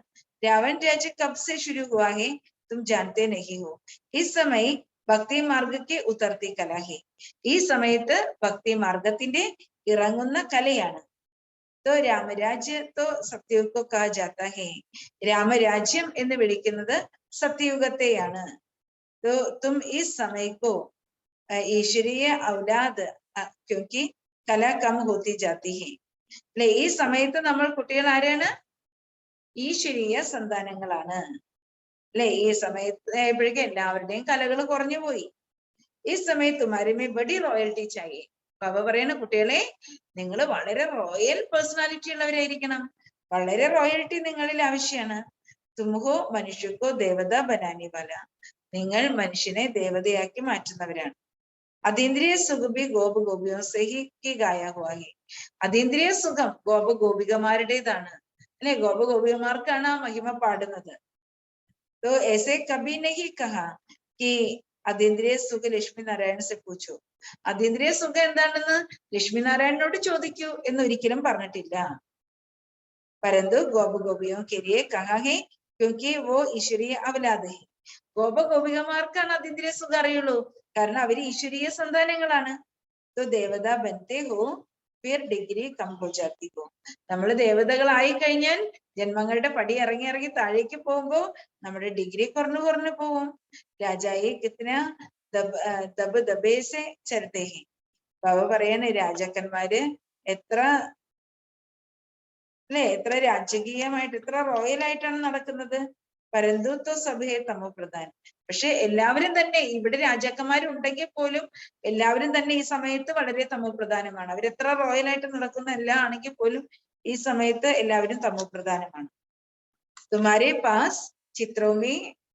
രാവൺ രാജ്യ കബ് സെ ശുരു ഹുവാ ഹേ തും ജാനത്തെ നഹി ഹോ. ഈ സമയ ഭക്തി മാർഗಕ್ಕೆ ഉതർത്തി കല ഹേ. ഈ സമയത്ത് ഭക്തി മാർഗത്തിന്റെ ഇറങ്ങുന്ന കലയാണ്. तो രാമരാജ്യ तो സത്യയുഗ് को कहा जाता है. രാമരാജ്യം എന്ന് വിളിക്കുന്നത് സത്യയുഗത്തെയാണ്. तो तुम इस समय को ഈശ്വരീയ ഔലാദ് ക്യോങ്കി കല കം ഹോത്തി ജാതി ഹെ. അല്ലെ, ഈ സമയത്ത് നമ്മൾ കുട്ടികൾ ആരാണ്? ഈശ്വരീയ സന്താനങ്ങളാണ്. അല്ലെ, ഈ സമയത്ത് ആയപ്പോഴേക്കും എല്ലാവരുടെയും കലകൾ കുറഞ്ഞു പോയി. ഈ സമയത്ത് തുമാരുമേ ബഡി റോയൽറ്റി ചായേ. ബാബ പറയണ കുട്ടികളെ, നിങ്ങൾ വളരെ റോയൽ പേഴ്സണാലിറ്റി ഉള്ളവരായിരിക്കണം. വളരെ റോയൽറ്റി നിങ്ങളിൽ ആവശ്യമാണ്. തുമ്ഹോ മനുഷ്യക്കോ ദേവത ബനാനി വാല. നിങ്ങൾ മനുഷ്യനെ ദേവതയാക്കി മാറ്റുന്നവരാണ്. അതീന്ദ്രിയ സുഖബി ഗോപ ഗോപിയോ സഹി ഗായ ഹുവാ ഹെ. അതീന്ദ്രിയ സുഖം ഗോപ ഗോപികമാരുടേതാണ്. അല്ലെ, ഗോപ ഗോപികമാർക്കാണ് ആ മഹിമ പാടുന്നത്. तो ऐसे कभी नहीं कहा कि അതീന്ദ്രിയ സുഖ ലക്ഷ്മി നാരായണ സെ പൂച്ചോ. അതീന്ദ്രിയ സുഖം എന്താണെന്ന് ലക്ഷ്മി നാരായണനോട് ചോദിക്കൂ എന്നൊരിക്കലും പറഞ്ഞിട്ടില്ല. परंतु गोप गोपियों के लिए कहा है क्योंकि वो ईश्वरीय औलाद है. ഗോപ ഗോപികമാർക്കാണ് അതീന്ദ്രിയ സുഖം അറിയുള്ളൂ, കാരണം അവര് ഈശ്വരീയ സന്താനങ്ങളാണ്. तो देवता बनते हो फिर डिग्री कम हो जाती हो. നമ്മൾ ദേവതകളായി കഴിഞ്ഞാൽ ജന്മങ്ങളുടെ പടി ഇറങ്ങി ഇറങ്ങി താഴേക്ക് പോകുമ്പോ നമ്മുടെ ഡിഗ്രി കുറഞ്ഞു കുറഞ്ഞു പോവും. രാജായി കിത്തന ദബ് ദബേസെ ചരത്തെ ഹെ. ബാബ പറയാണ്, രാജാക്കന്മാര് എത്ര അല്ലെ, എത്ര രാജകീയമായിട്ട് എത്ര റോയൽ ആയിട്ടാണ് നടക്കുന്നത്. പരന്തുത്വ സഭയെ തമോ പ്രധാൻ. പക്ഷെ എല്ലാവരും തന്നെ ഇവിടെ രാജാക്കന്മാരുണ്ടെങ്കിൽ പോലും എല്ലാവരും തന്നെ ഈ സമയത്ത് വളരെ തമോ പ്രധാനമാണ്. അവരെത്ര റോയൽ ആയിട്ട് നടക്കുന്ന എല്ലാം ആണെങ്കിൽ പോലും ഈ സമയത്ത് എല്ലാവരും തമോ പ്രധാനമാണ്. തുമാരെ പാസ് ചിത്രവുമേ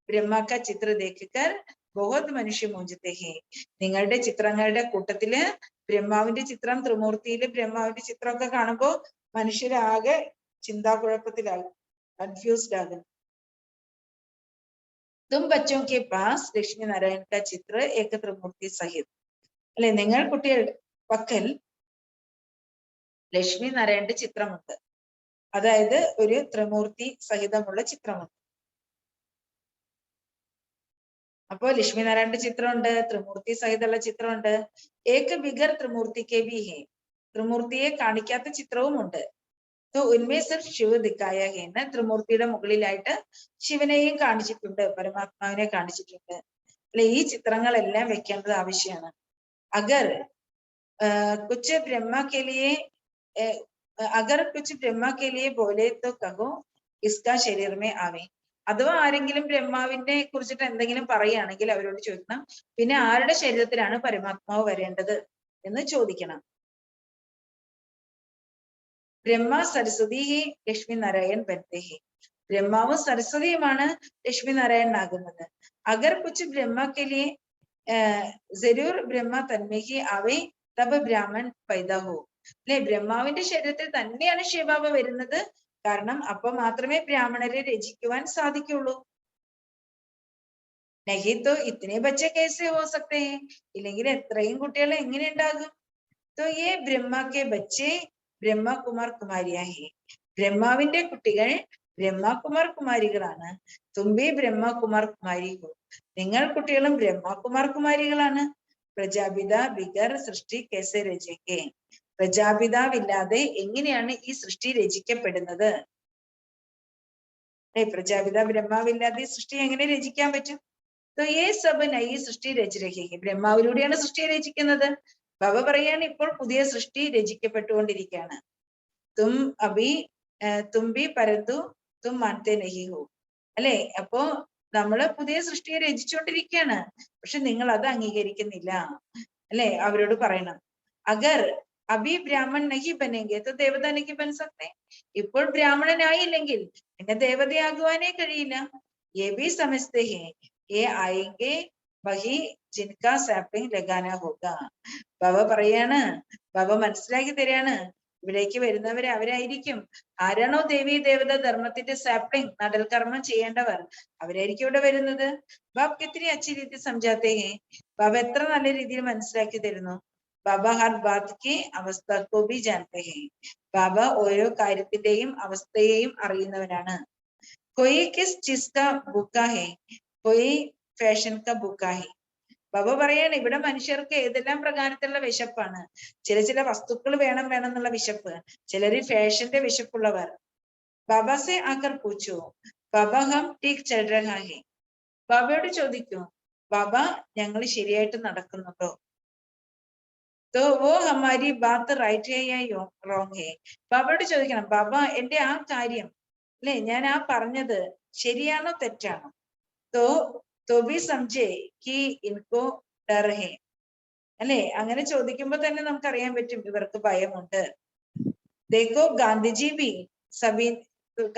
ബ്രഹ്മ കാ ചിത്ര ദേഖിക്കർ ബഹുത് മനുഷ്യ മൂഞ്ചത്തെ ഹേ. നിങ്ങളുടെ ചിത്രങ്ങളുടെ കൂട്ടത്തില് ബ്രഹ്മാവിന്റെ ചിത്രം, ത്രിമൂർത്തിയില് ബ്രഹ്മാവിന്റെ ചിത്രമൊക്കെ കാണുമ്പോ മനുഷ്യരാകെ ചിന്താകുഴപ്പത്തിലാകും, കൺഫ്യൂസ്ഡ് ആകും. तुम बच्चों के पास ലക്ഷ്മി നാരായണ का ചിത്ര एक त्रिमूर्ति सहित. അല്ലെ, നിങ്ങൾ കുട്ടികളുടെ പക്കൽ ലക്ഷ്മി നാരായണന്റെ ചിത്രമുണ്ട്, അതായത് ഒരു ത്രിമൂർത്തി സഹിതമുള്ള ചിത്രമുണ്ട്. അപ്പോ ലക്ഷ്മി നാരായണന്റെ ചിത്രമുണ്ട്, ത്രിമൂർത്തി സഹിതമുള്ള ചിത്രമുണ്ട്. ഏക ബിഗർ ത്രിമൂർത്തി കെ ബി ഹേ. ത്രിമൂർത്തിയെ കാണിക്കാത്ത ചിത്രവും ഉണ്ട്. तो उनमें सिर्फ शिव दिखाया है. എന്ന് ത്രിമൂർത്തിയുടെ മുകളിലായിട്ട് ശിവനെയും കാണിച്ചിട്ടുണ്ട്, പരമാത്മാവിനെ കാണിച്ചിട്ടുണ്ട്. അല്ലെ, ഈ ചിത്രങ്ങളെല്ലാം വെക്കേണ്ടത് ആവശ്യമാണ്. അഗർ കുച്ച് ബ്രഹ്മ കെ ലിയെ അഗർ കുച്ച് ബ്രഹ്മ കെ ലിയെ ബോലെ തോ കഹോ ഇസ്കാ ശരീർ മേ ആവേ. അഥവാ ആരെങ്കിലും ബ്രഹ്മാവിനെ കുറിച്ചിട്ട് എന്തെങ്കിലും പറയുകയാണെങ്കിൽ അവരോട് ചോദിക്കണം, പിന്നെ ആരുടെ ശരീരത്തിലാണ് പരമാത്മാവ് വരേണ്ടത് എന്ന് ചോദിക്കണം. ബ്രഹ്മ സരസ്വതി ഹി ലക്ഷ്മി നാരായൺ ബനത്തെ ഹി. ബ്രഹ്മാവും സരസ്വതിയുമാണ് ലക്ഷ്മി നാരായണനാകുന്നത്. അഗർ കുച്ച് ബ്രഹ്മ കെ ലിയെ ജരൂർ ബ്രഹ്മ തന്മേ ഹി ആവേ തബ് ബ്രാഹ്മൺ പൈദാ ഹോ. അല്ലെ, ബ്രഹ്മാവിന്റെ ശരീരത്തിൽ തന്നെയാണ് ശിവബാബ വരുന്നത്, കാരണം അപ്പൊ മാത്രമേ ബ്രാഹ്മണരെ രചിക്കുവാൻ സാധിക്കുള്ളൂ. നഹി തോ ഇത്തനെ ബच्चे कैसे हो सकते हैं. ഇല്ലെങ്കിൽ എത്രയും കുട്ടികൾ എങ്ങനെ ഉണ്ടാകും. तो ये ब्रह्मा के बच्चे ബ്രഹ്മകുമാർ കുമാരിയാഹി. ബ്രഹ്മാവിന്റെ കുട്ടികൾ ബ്രഹ്മകുമാർ കുമാരികളാണ്. തുമ്പി ബ്രഹ്മകുമാർ കുമാരി ഹോ. നിങ്ങൾ കുട്ടികളും ബ്രഹ്മകുമാർ കുമാരികളാണ്. പ്രജാപിത ബിഗർ സൃഷ്ടി കേസെ രചിക്കെ. പ്രജാപിതാവില്ലാതെ എങ്ങനെയാണ് ഈ സൃഷ്ടി രചിക്കപ്പെടുന്നത്? പ്രജാപിത ബ്രഹ്മാവില്ലാതെ ഈ സൃഷ്ടി എങ്ങനെ രചിക്കാൻ പറ്റും? ഈ സൃഷ്ടി രചിരഹി. ബ്രഹ്മാവിലൂടെയാണ് സൃഷ്ടി രചിക്കുന്നത്. ഭവ പറയാണ് ഇപ്പോൾ പുതിയ സൃഷ്ടി രചിക്കപ്പെട്ടുകൊണ്ടിരിക്കുകയാണ്. തും അഭി തുമ്പി പരന്തു തും മാനത്തെ നഹി ഹോ. അല്ലെ, അപ്പോ നമ്മള് പുതിയ സൃഷ്ടിയെ രചിച്ചുകൊണ്ടിരിക്കുകയാണ്, പക്ഷെ നിങ്ങൾ അത് അംഗീകരിക്കുന്നില്ല. അല്ലെ, അവരോട് പറയണം. അഗർ അഭി ബ്രാഹ്മൺ നഹി ബനെങ്കെ തോ ദേവത നഹി ബൻ സക്തെ. ഇപ്പോൾ ബ്രാഹ്മണനായില്ലെങ്കിൽ പിന്നെ ദേവതയാകുവാനേ കഴിയില്ല. യേ ഭി സമജ്തേ ഹേ യേ ആയെങ്കെ വഹി ജിൻകാ സാപ്ലിംഗ് ലഗാനാ ഹോഗ. ഭവ പറയാണ്, ഭവ മനസ്സിലാക്കി തരാണ്, ഇവിടേക്ക് വരുന്നവര് അവരായിരിക്കും. ആരാണോ ദേവി ദേവത ധർമ്മത്തിന്റെ സാപ്ലിംഗ് നടൽ കർമ്മം ചെയ്യേണ്ടവർ, അവരായിരിക്കും ഇവിടെ വരുന്നത്. ബാബ് കിത്തിരി അച്ഛി രീതി സംജാത്തേ ഹേ. ബാബ എത്ര നല്ല രീതിയിൽ മനസ്സിലാക്കി തരുന്നു. ബാബ ഹർ ബാത് കി അവസ്ഥ കോ ഭി ജാനത്തെ ഹേ. ബാബ ഓരോ കാര്യത്തിന്റെയും അവസ്ഥയെയും അറിയുന്നവനാണ്. കൊയ് കിസ് ചീസ് കാ ഭൂക്കാ ഹേ, കൊയ് ഫാഷൻ കാ ഭൂക്കാ ഹേ. ബാബ പറയാണ്, ഇവിടെ മനുഷ്യർക്ക് ഏതെല്ലാം പ്രകാരത്തിലുള്ള വിശപ്പാണ്. ചില വസ്തുക്കൾ വേണം എന്നുള്ള വിശപ്പ്, ചിലര് ഫാഷന്റെ വിശപ്പുള്ളവർ. ബാബ സെ ആക്കർ പൂച്ചോ ബാബ ഹം ടീക് ചൽ രഹാ ഹേ. ബാബയോട് ചോദിക്കൂ, ബാബ ഞങ്ങൾ ശരിയായിട്ട് നടക്കുന്നുണ്ടോ? तो वो हमारी बात റൈറ്റ് है या റോങ് है. ബാബയോട് ചോദിക്കണം, ബാബ എന്റെ ആ കാര്യം അല്ലെ, ഞാൻ ആ പറഞ്ഞത് ശരിയാണോ തെറ്റാണോ? तो भी समझे कि इनको डर है. അല്ലെ, അങ്ങനെ ചോദിക്കുമ്പോ തന്നെ നമുക്കറിയാൻ പറ്റും ഇവർക്ക് ഭയമുണ്ട്. देखो गांधी भी सभी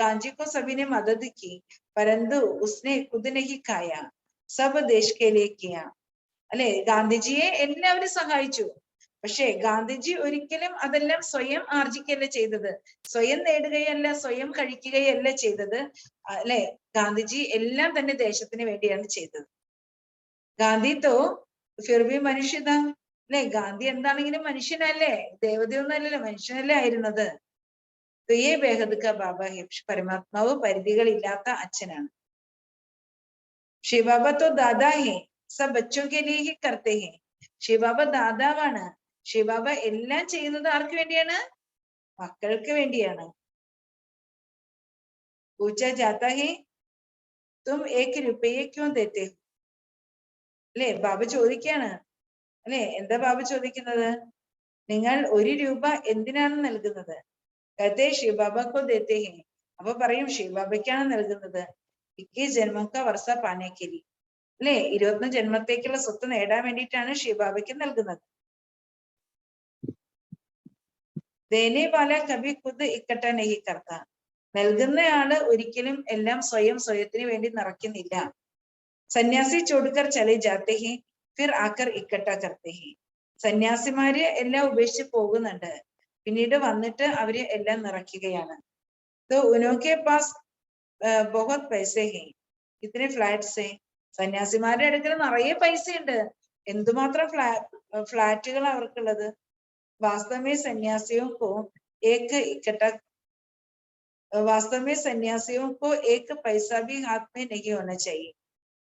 गांधी को सभी ने मदद की परंतु उसने खुद नहीं खाया सब देश के लिए किया. അല്ലെ, ഗാന്ധിജിയെ എല്ലാവരും സഹായിച്ചു, പക്ഷെ ഗാന്ധിജി ഒരിക്കലും അതെല്ലാം സ്വയം ആർജിക്കല്ല ചെയ്തത്, സ്വയം നേടുകയല്ല, സ്വയം കഴിക്കുകയല്ല ചെയ്തത്. അല്ലെ, ഗാന്ധിജി എല്ലാം തന്നെ ദേശത്തിന് വേണ്ടിയാണ് ചെയ്തത്. ഗാന്ധി തോ ഫിർബി മനുഷ്യത. അല്ലെ, ഗാന്ധി എന്താണെങ്കിലും മനുഷ്യനല്ലേ, ദേവതയൊന്നും അല്ലല്ലോ, മനുഷ്യനല്ലേ ആയിരുന്നത്. തുയേ ബേഹദ് കാ ബാബ ഹെ. പരമാത്മാവ് പരിധികളില്ലാത്ത അച്ഛനാണ്. ശിവബാബ തോ ദാദാ ഹെ, സബ് ബച്ചോ കെ ലിയേ ഹി കർത്തേ ഹെ. ശിവബാബ ദാദാവാണ്. ശിവബാബ എല്ലാം ചെയ്യുന്നത് ആർക്ക് വേണ്ടിയാണ്? മക്കൾക്ക് വേണ്ടിയാണ്. പൂച്ച ജാത്ത ഹെ തും ഏക് രൂപയെ ക്യോ ദേത്തെ ഹോ. അല്ലെ, ബാബ ചോദിക്കാണ്. അല്ലെ, എന്താ ബാബ ചോദിക്കുന്നത്? നിങ്ങൾ 1 രൂപ എന്തിനാണ് നൽകുന്നത്? കത്തെ ശിവബാബക്കോ ദേത്തെ ഹെ. അപ്പൊ പറയും, ശിവബാബയ്ക്കാണ് നൽകുന്നത്. 21 ജന്മം കാ വർഷ പാനെ കെ ലിയേ. അല്ലെ, 21 ജന്മത്തേക്കുള്ള സ്വത്ത് നേടാൻ വേണ്ടിയിട്ടാണ് ശിവബാബയ്ക്ക് നൽകുന്നത്. ദേനെ വാല കഭി ഖുദ് ഇക്കട്ട നഹി കർത്ത. നൽകുന്നയാള് ഒരിക്കലും എല്ലാം സ്വയത്തിന് വേണ്ടി നിറയ്ക്കുന്നില്ല. സന്യാസി ചോടുക്കർ ചലെ ജാത്തെ ഹെ ഫിർ ആക്കർ ഇക്കട്ട കർത്തെ ഹെ. സന്യാസിമാര് എല്ലാം ഉപേക്ഷിച്ച് പോകുന്നുണ്ട്, പിന്നീട് വന്നിട്ട് അവര് എല്ലാം നിറയ്ക്കുകയാണ്. तो उनके पास बहुत पैसे हैं, कितने फ्लैट्स हैं. സന്യാസിമാരുടെ അടുക്കൽ നിറയെ പൈസയുണ്ട്, എന്തുമാത്രം ഫ്ലാറ്റുകൾ അവർക്കുള്ളത്. वास्तव में सन्यासियों को एक इकट्ठा वास्तव में सन्यासियों को एक पैसा भी हाथ में नहीं होना चाहिए.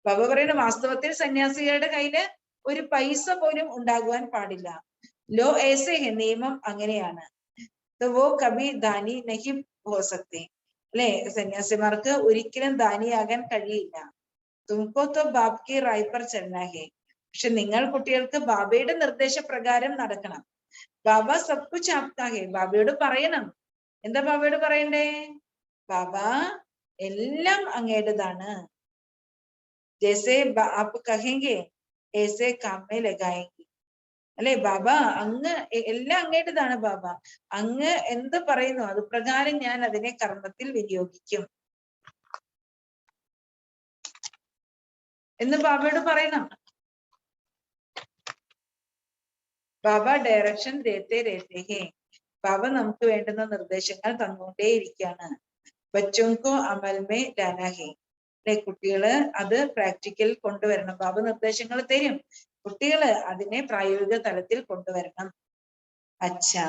ബാബ പറയുന്ന, വാസ്തവത്തിൽ സന്യാസികളുടെ കയ്യില് ഒരു പൈസ പോലും ഉണ്ടാകുവാൻ പാടില്ല. ലോ ऐसे है, നിയമം അങ്ങനെയാണ്. तो वो कभी दानी नहीं हो सकते. അല്ലെ, സന്യാസിമാർക്ക് ഒരിക്കലും ദാനിയാകാൻ കഴിയില്ല. തുമക്കോ तो बाप की राय पर चलना है. പക്ഷെ നിങ്ങൾ കുട്ടികൾക്ക് ബാബയുടെ നിർദ്ദേശപ്രകാരം നടക്കണം. ബാബ സബ് കുച്ച് ആപ്കാ ഹെ. ബാബയോട് പറയണം. എന്താ ബാബയോട് പറയണ്ടേ? ബാബ എല്ലാം അങ്ങയുടേതാണ്. ജैसे आप कहेंगे ऐसे काम में लगाएंगे. അല്ലെ, ബാബ അങ്ങ് എല്ലാം അങ്ങയുടേതാണ്. ബാബ അങ്ങ് എന്ത് പറയുന്നു അത് പ്രകാരം ഞാൻ അതിനെ കർമ്മത്തിൽ വിനിയോഗിക്കും എന്ന് ബാബയോട് പറയണം. ബാബ ഡയറക്ഷൻ ദേത്തെ രഹത്തെ ഹെ. ബാബ നമുക്ക് വേണ്ടുന്ന നിർദ്ദേശങ്ങൾ തന്നുകൊണ്ടേയിരിക്കുകയാണ്. ബച്ചോങ്കോ അമൽ മേ ലാനാ ഹെ. അല്ലെ, കുട്ടികള് അത് പ്രാക്ടിക്കൽ കൊണ്ടുവരണം. ബാബ നിർദ്ദേശങ്ങൾ തരും, കുട്ടികള് അതിനെ പ്രായോഗിക തലത്തിൽ കൊണ്ടുവരണം. അച്ഛാ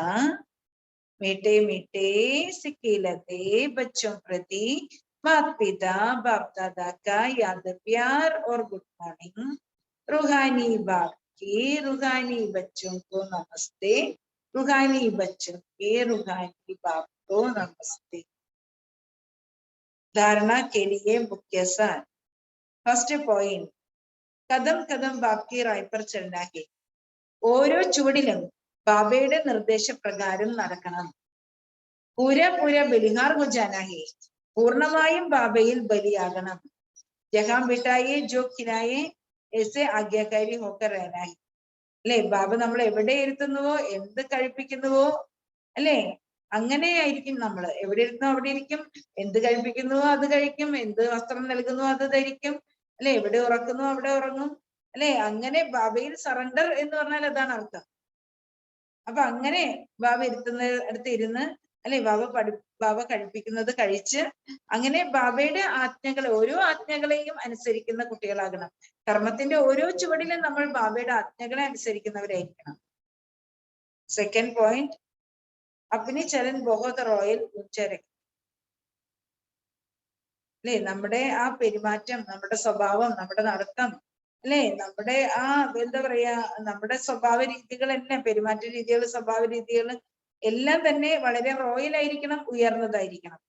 मीठे मीठे सिकीलते बच्चों प्रति माता पिता बाप दादा का याद प्यार और गुड मॉर्निंग। रूहानी बाप की रूहानी बच्चों को नमस्ते, रूहानी बच्चों के रूहानी बाप को नमस्ते। धारणा के लिए मुख्य सार। फर्स्ट पॉइंट, कदम कदम बाप की राय पर चलना है। ഓരോ ചുവടിലും ബാബയുടെ നിർദ്ദേശപ്രകാരം നടക്കണം. പൂര പൂര ബലിഹാർ ഹോ ജാനാ ഹെ, പൂർണ്ണമായും ബാബയിൽ ബലിയാകണം. ജഹാം ബിട്ടായെ ജോ ഖിലായെ ऐसे ആജ്ഞാകാരി ഹോക്കർ रहना है. അല്ലെ, ബാബ നമ്മൾ എവിടെ ഇരുത്തുന്നുവോ, എന്ത് കഴിപ്പിക്കുന്നുവോ, അല്ലെ, അങ്ങനെയായിരിക്കും നമ്മൾ. എവിടെ ഇരുന്നോ അവിടെ ഇരിക്കും, എന്ത് കഴിപ്പിക്കുന്നുവോ അത് കഴിക്കും, എന്ത് വസ്ത്രം നൽകുന്നുവോ അത് ധരിക്കും, അല്ലെ, എവിടെ ഉറക്കുന്നു അവിടെ ഉറങ്ങും, അല്ലെ. അങ്ങനെ ബാബയിൽ സറണ്ടർ എന്ന് പറഞ്ഞാൽ അതാണ് അർത്ഥം. അപ്പൊ അങ്ങനെ ബാബ ഇരുത്തുന്ന അടുത്ത് ഇരുന്ന്, അല്ലെ, ബാബ കഴിപ്പിക്കുന്നത് കഴിച്ച്, അങ്ങനെ ബാബയുടെ ആജ്ഞകളെ, ഓരോ ആജ്ഞകളെയും അനുസരിക്കുന്ന കുട്ടികളാകണം. കർമ്മത്തിന്റെ ഓരോ ചുവടിലും നമ്മൾ ബാബയുടെ ആജ്ഞകളെ അനുസരിക്കുന്നവരായിരിക്കണം. Second point, അപ്നി ചലൻ ബഹുത് royal ഉച്ചരക്. അല്ലെ, നമ്മുടെ ആ പെരുമാറ്റം, നമ്മുടെ സ്വഭാവം, നമ്മുടെ നടത്തം, അല്ലെ, നമ്മുടെ ആ എന്താ പറയാ, നമ്മുടെ സ്വഭാവ രീതികളെല്ലാം, പെരുമാറ്റ രീതികൾ, സ്വഭാവ രീതികൾ എല്ലാം തന്നെ വളരെ റോയൽ ആയിരിക്കണം, ഉയർന്നതായിരിക്കണം.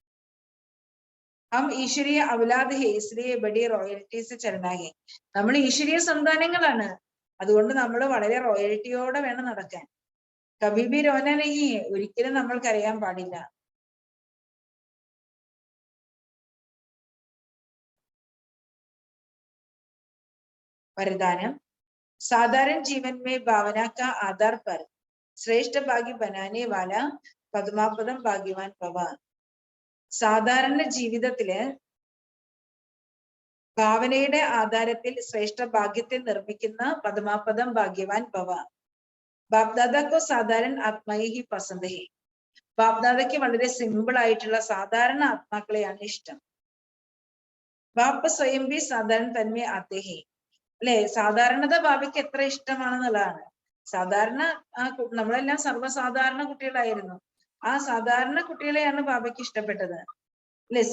ഹം ഈശ്വരീയ ഔലാദ് ഹേ, ഇസ്ലിയെ ബഡി റോയൽറ്റീസ് ചലനാ ഹേ. നമ്മൾ ഈശ്വരീയ സന്താനങ്ങളാണ്, അതുകൊണ്ട് നമ്മൾ വളരെ റോയൽറ്റിയോടെ വേണം നടക്കാൻ. കബീബി രോന നഹീ, ഒരിക്കലും നമ്മൾ കരയാൻ പാടില്ല. वरदान, साधारण जीवन में भावना का आधार पर श्रेष्ठ भागी बनाने वाला പദ്മാപദം ഭാഗ്യവാൻ ഭവ. സാധാരണ ജീവിതത്തില് ഭാവനയുടെ ആധാരത്തിൽ ശ്രേഷ്ഠ ഭാഗ്യത്തെ നിർമ്മിക്കുന്ന പദ്മാപദം ഭാഗ്യവാൻ ഭവ. ബാപ്ദാദക്കോ സാധാരണ ആത്മായി ഹി പസന്ത് ഹെ. ബാപ്ദാദയ്ക്ക് വളരെ സിമ്പിൾ ആയിട്ടുള്ള സാധാരണ ആത്മാക്കളെയാണ് ഇഷ്ടം. ബാപ്പ സ്വയം ഭി സാധാരണ തന്മേ ആത്തെ ഹെ. അല്ലെ, സാധാരണത ബാബയ്ക്ക് എത്ര ഇഷ്ടമാണെന്നുള്ളതാണ്. സാധാരണ നമ്മളെല്ലാം സർവ്വസാധാരണ കുട്ടികളായിരുന്നു. ആ സാധാരണ കുട്ടികളെയാണ് ബാബയ്ക്ക് ഇഷ്ടപ്പെട്ടത്. അല്ലെ,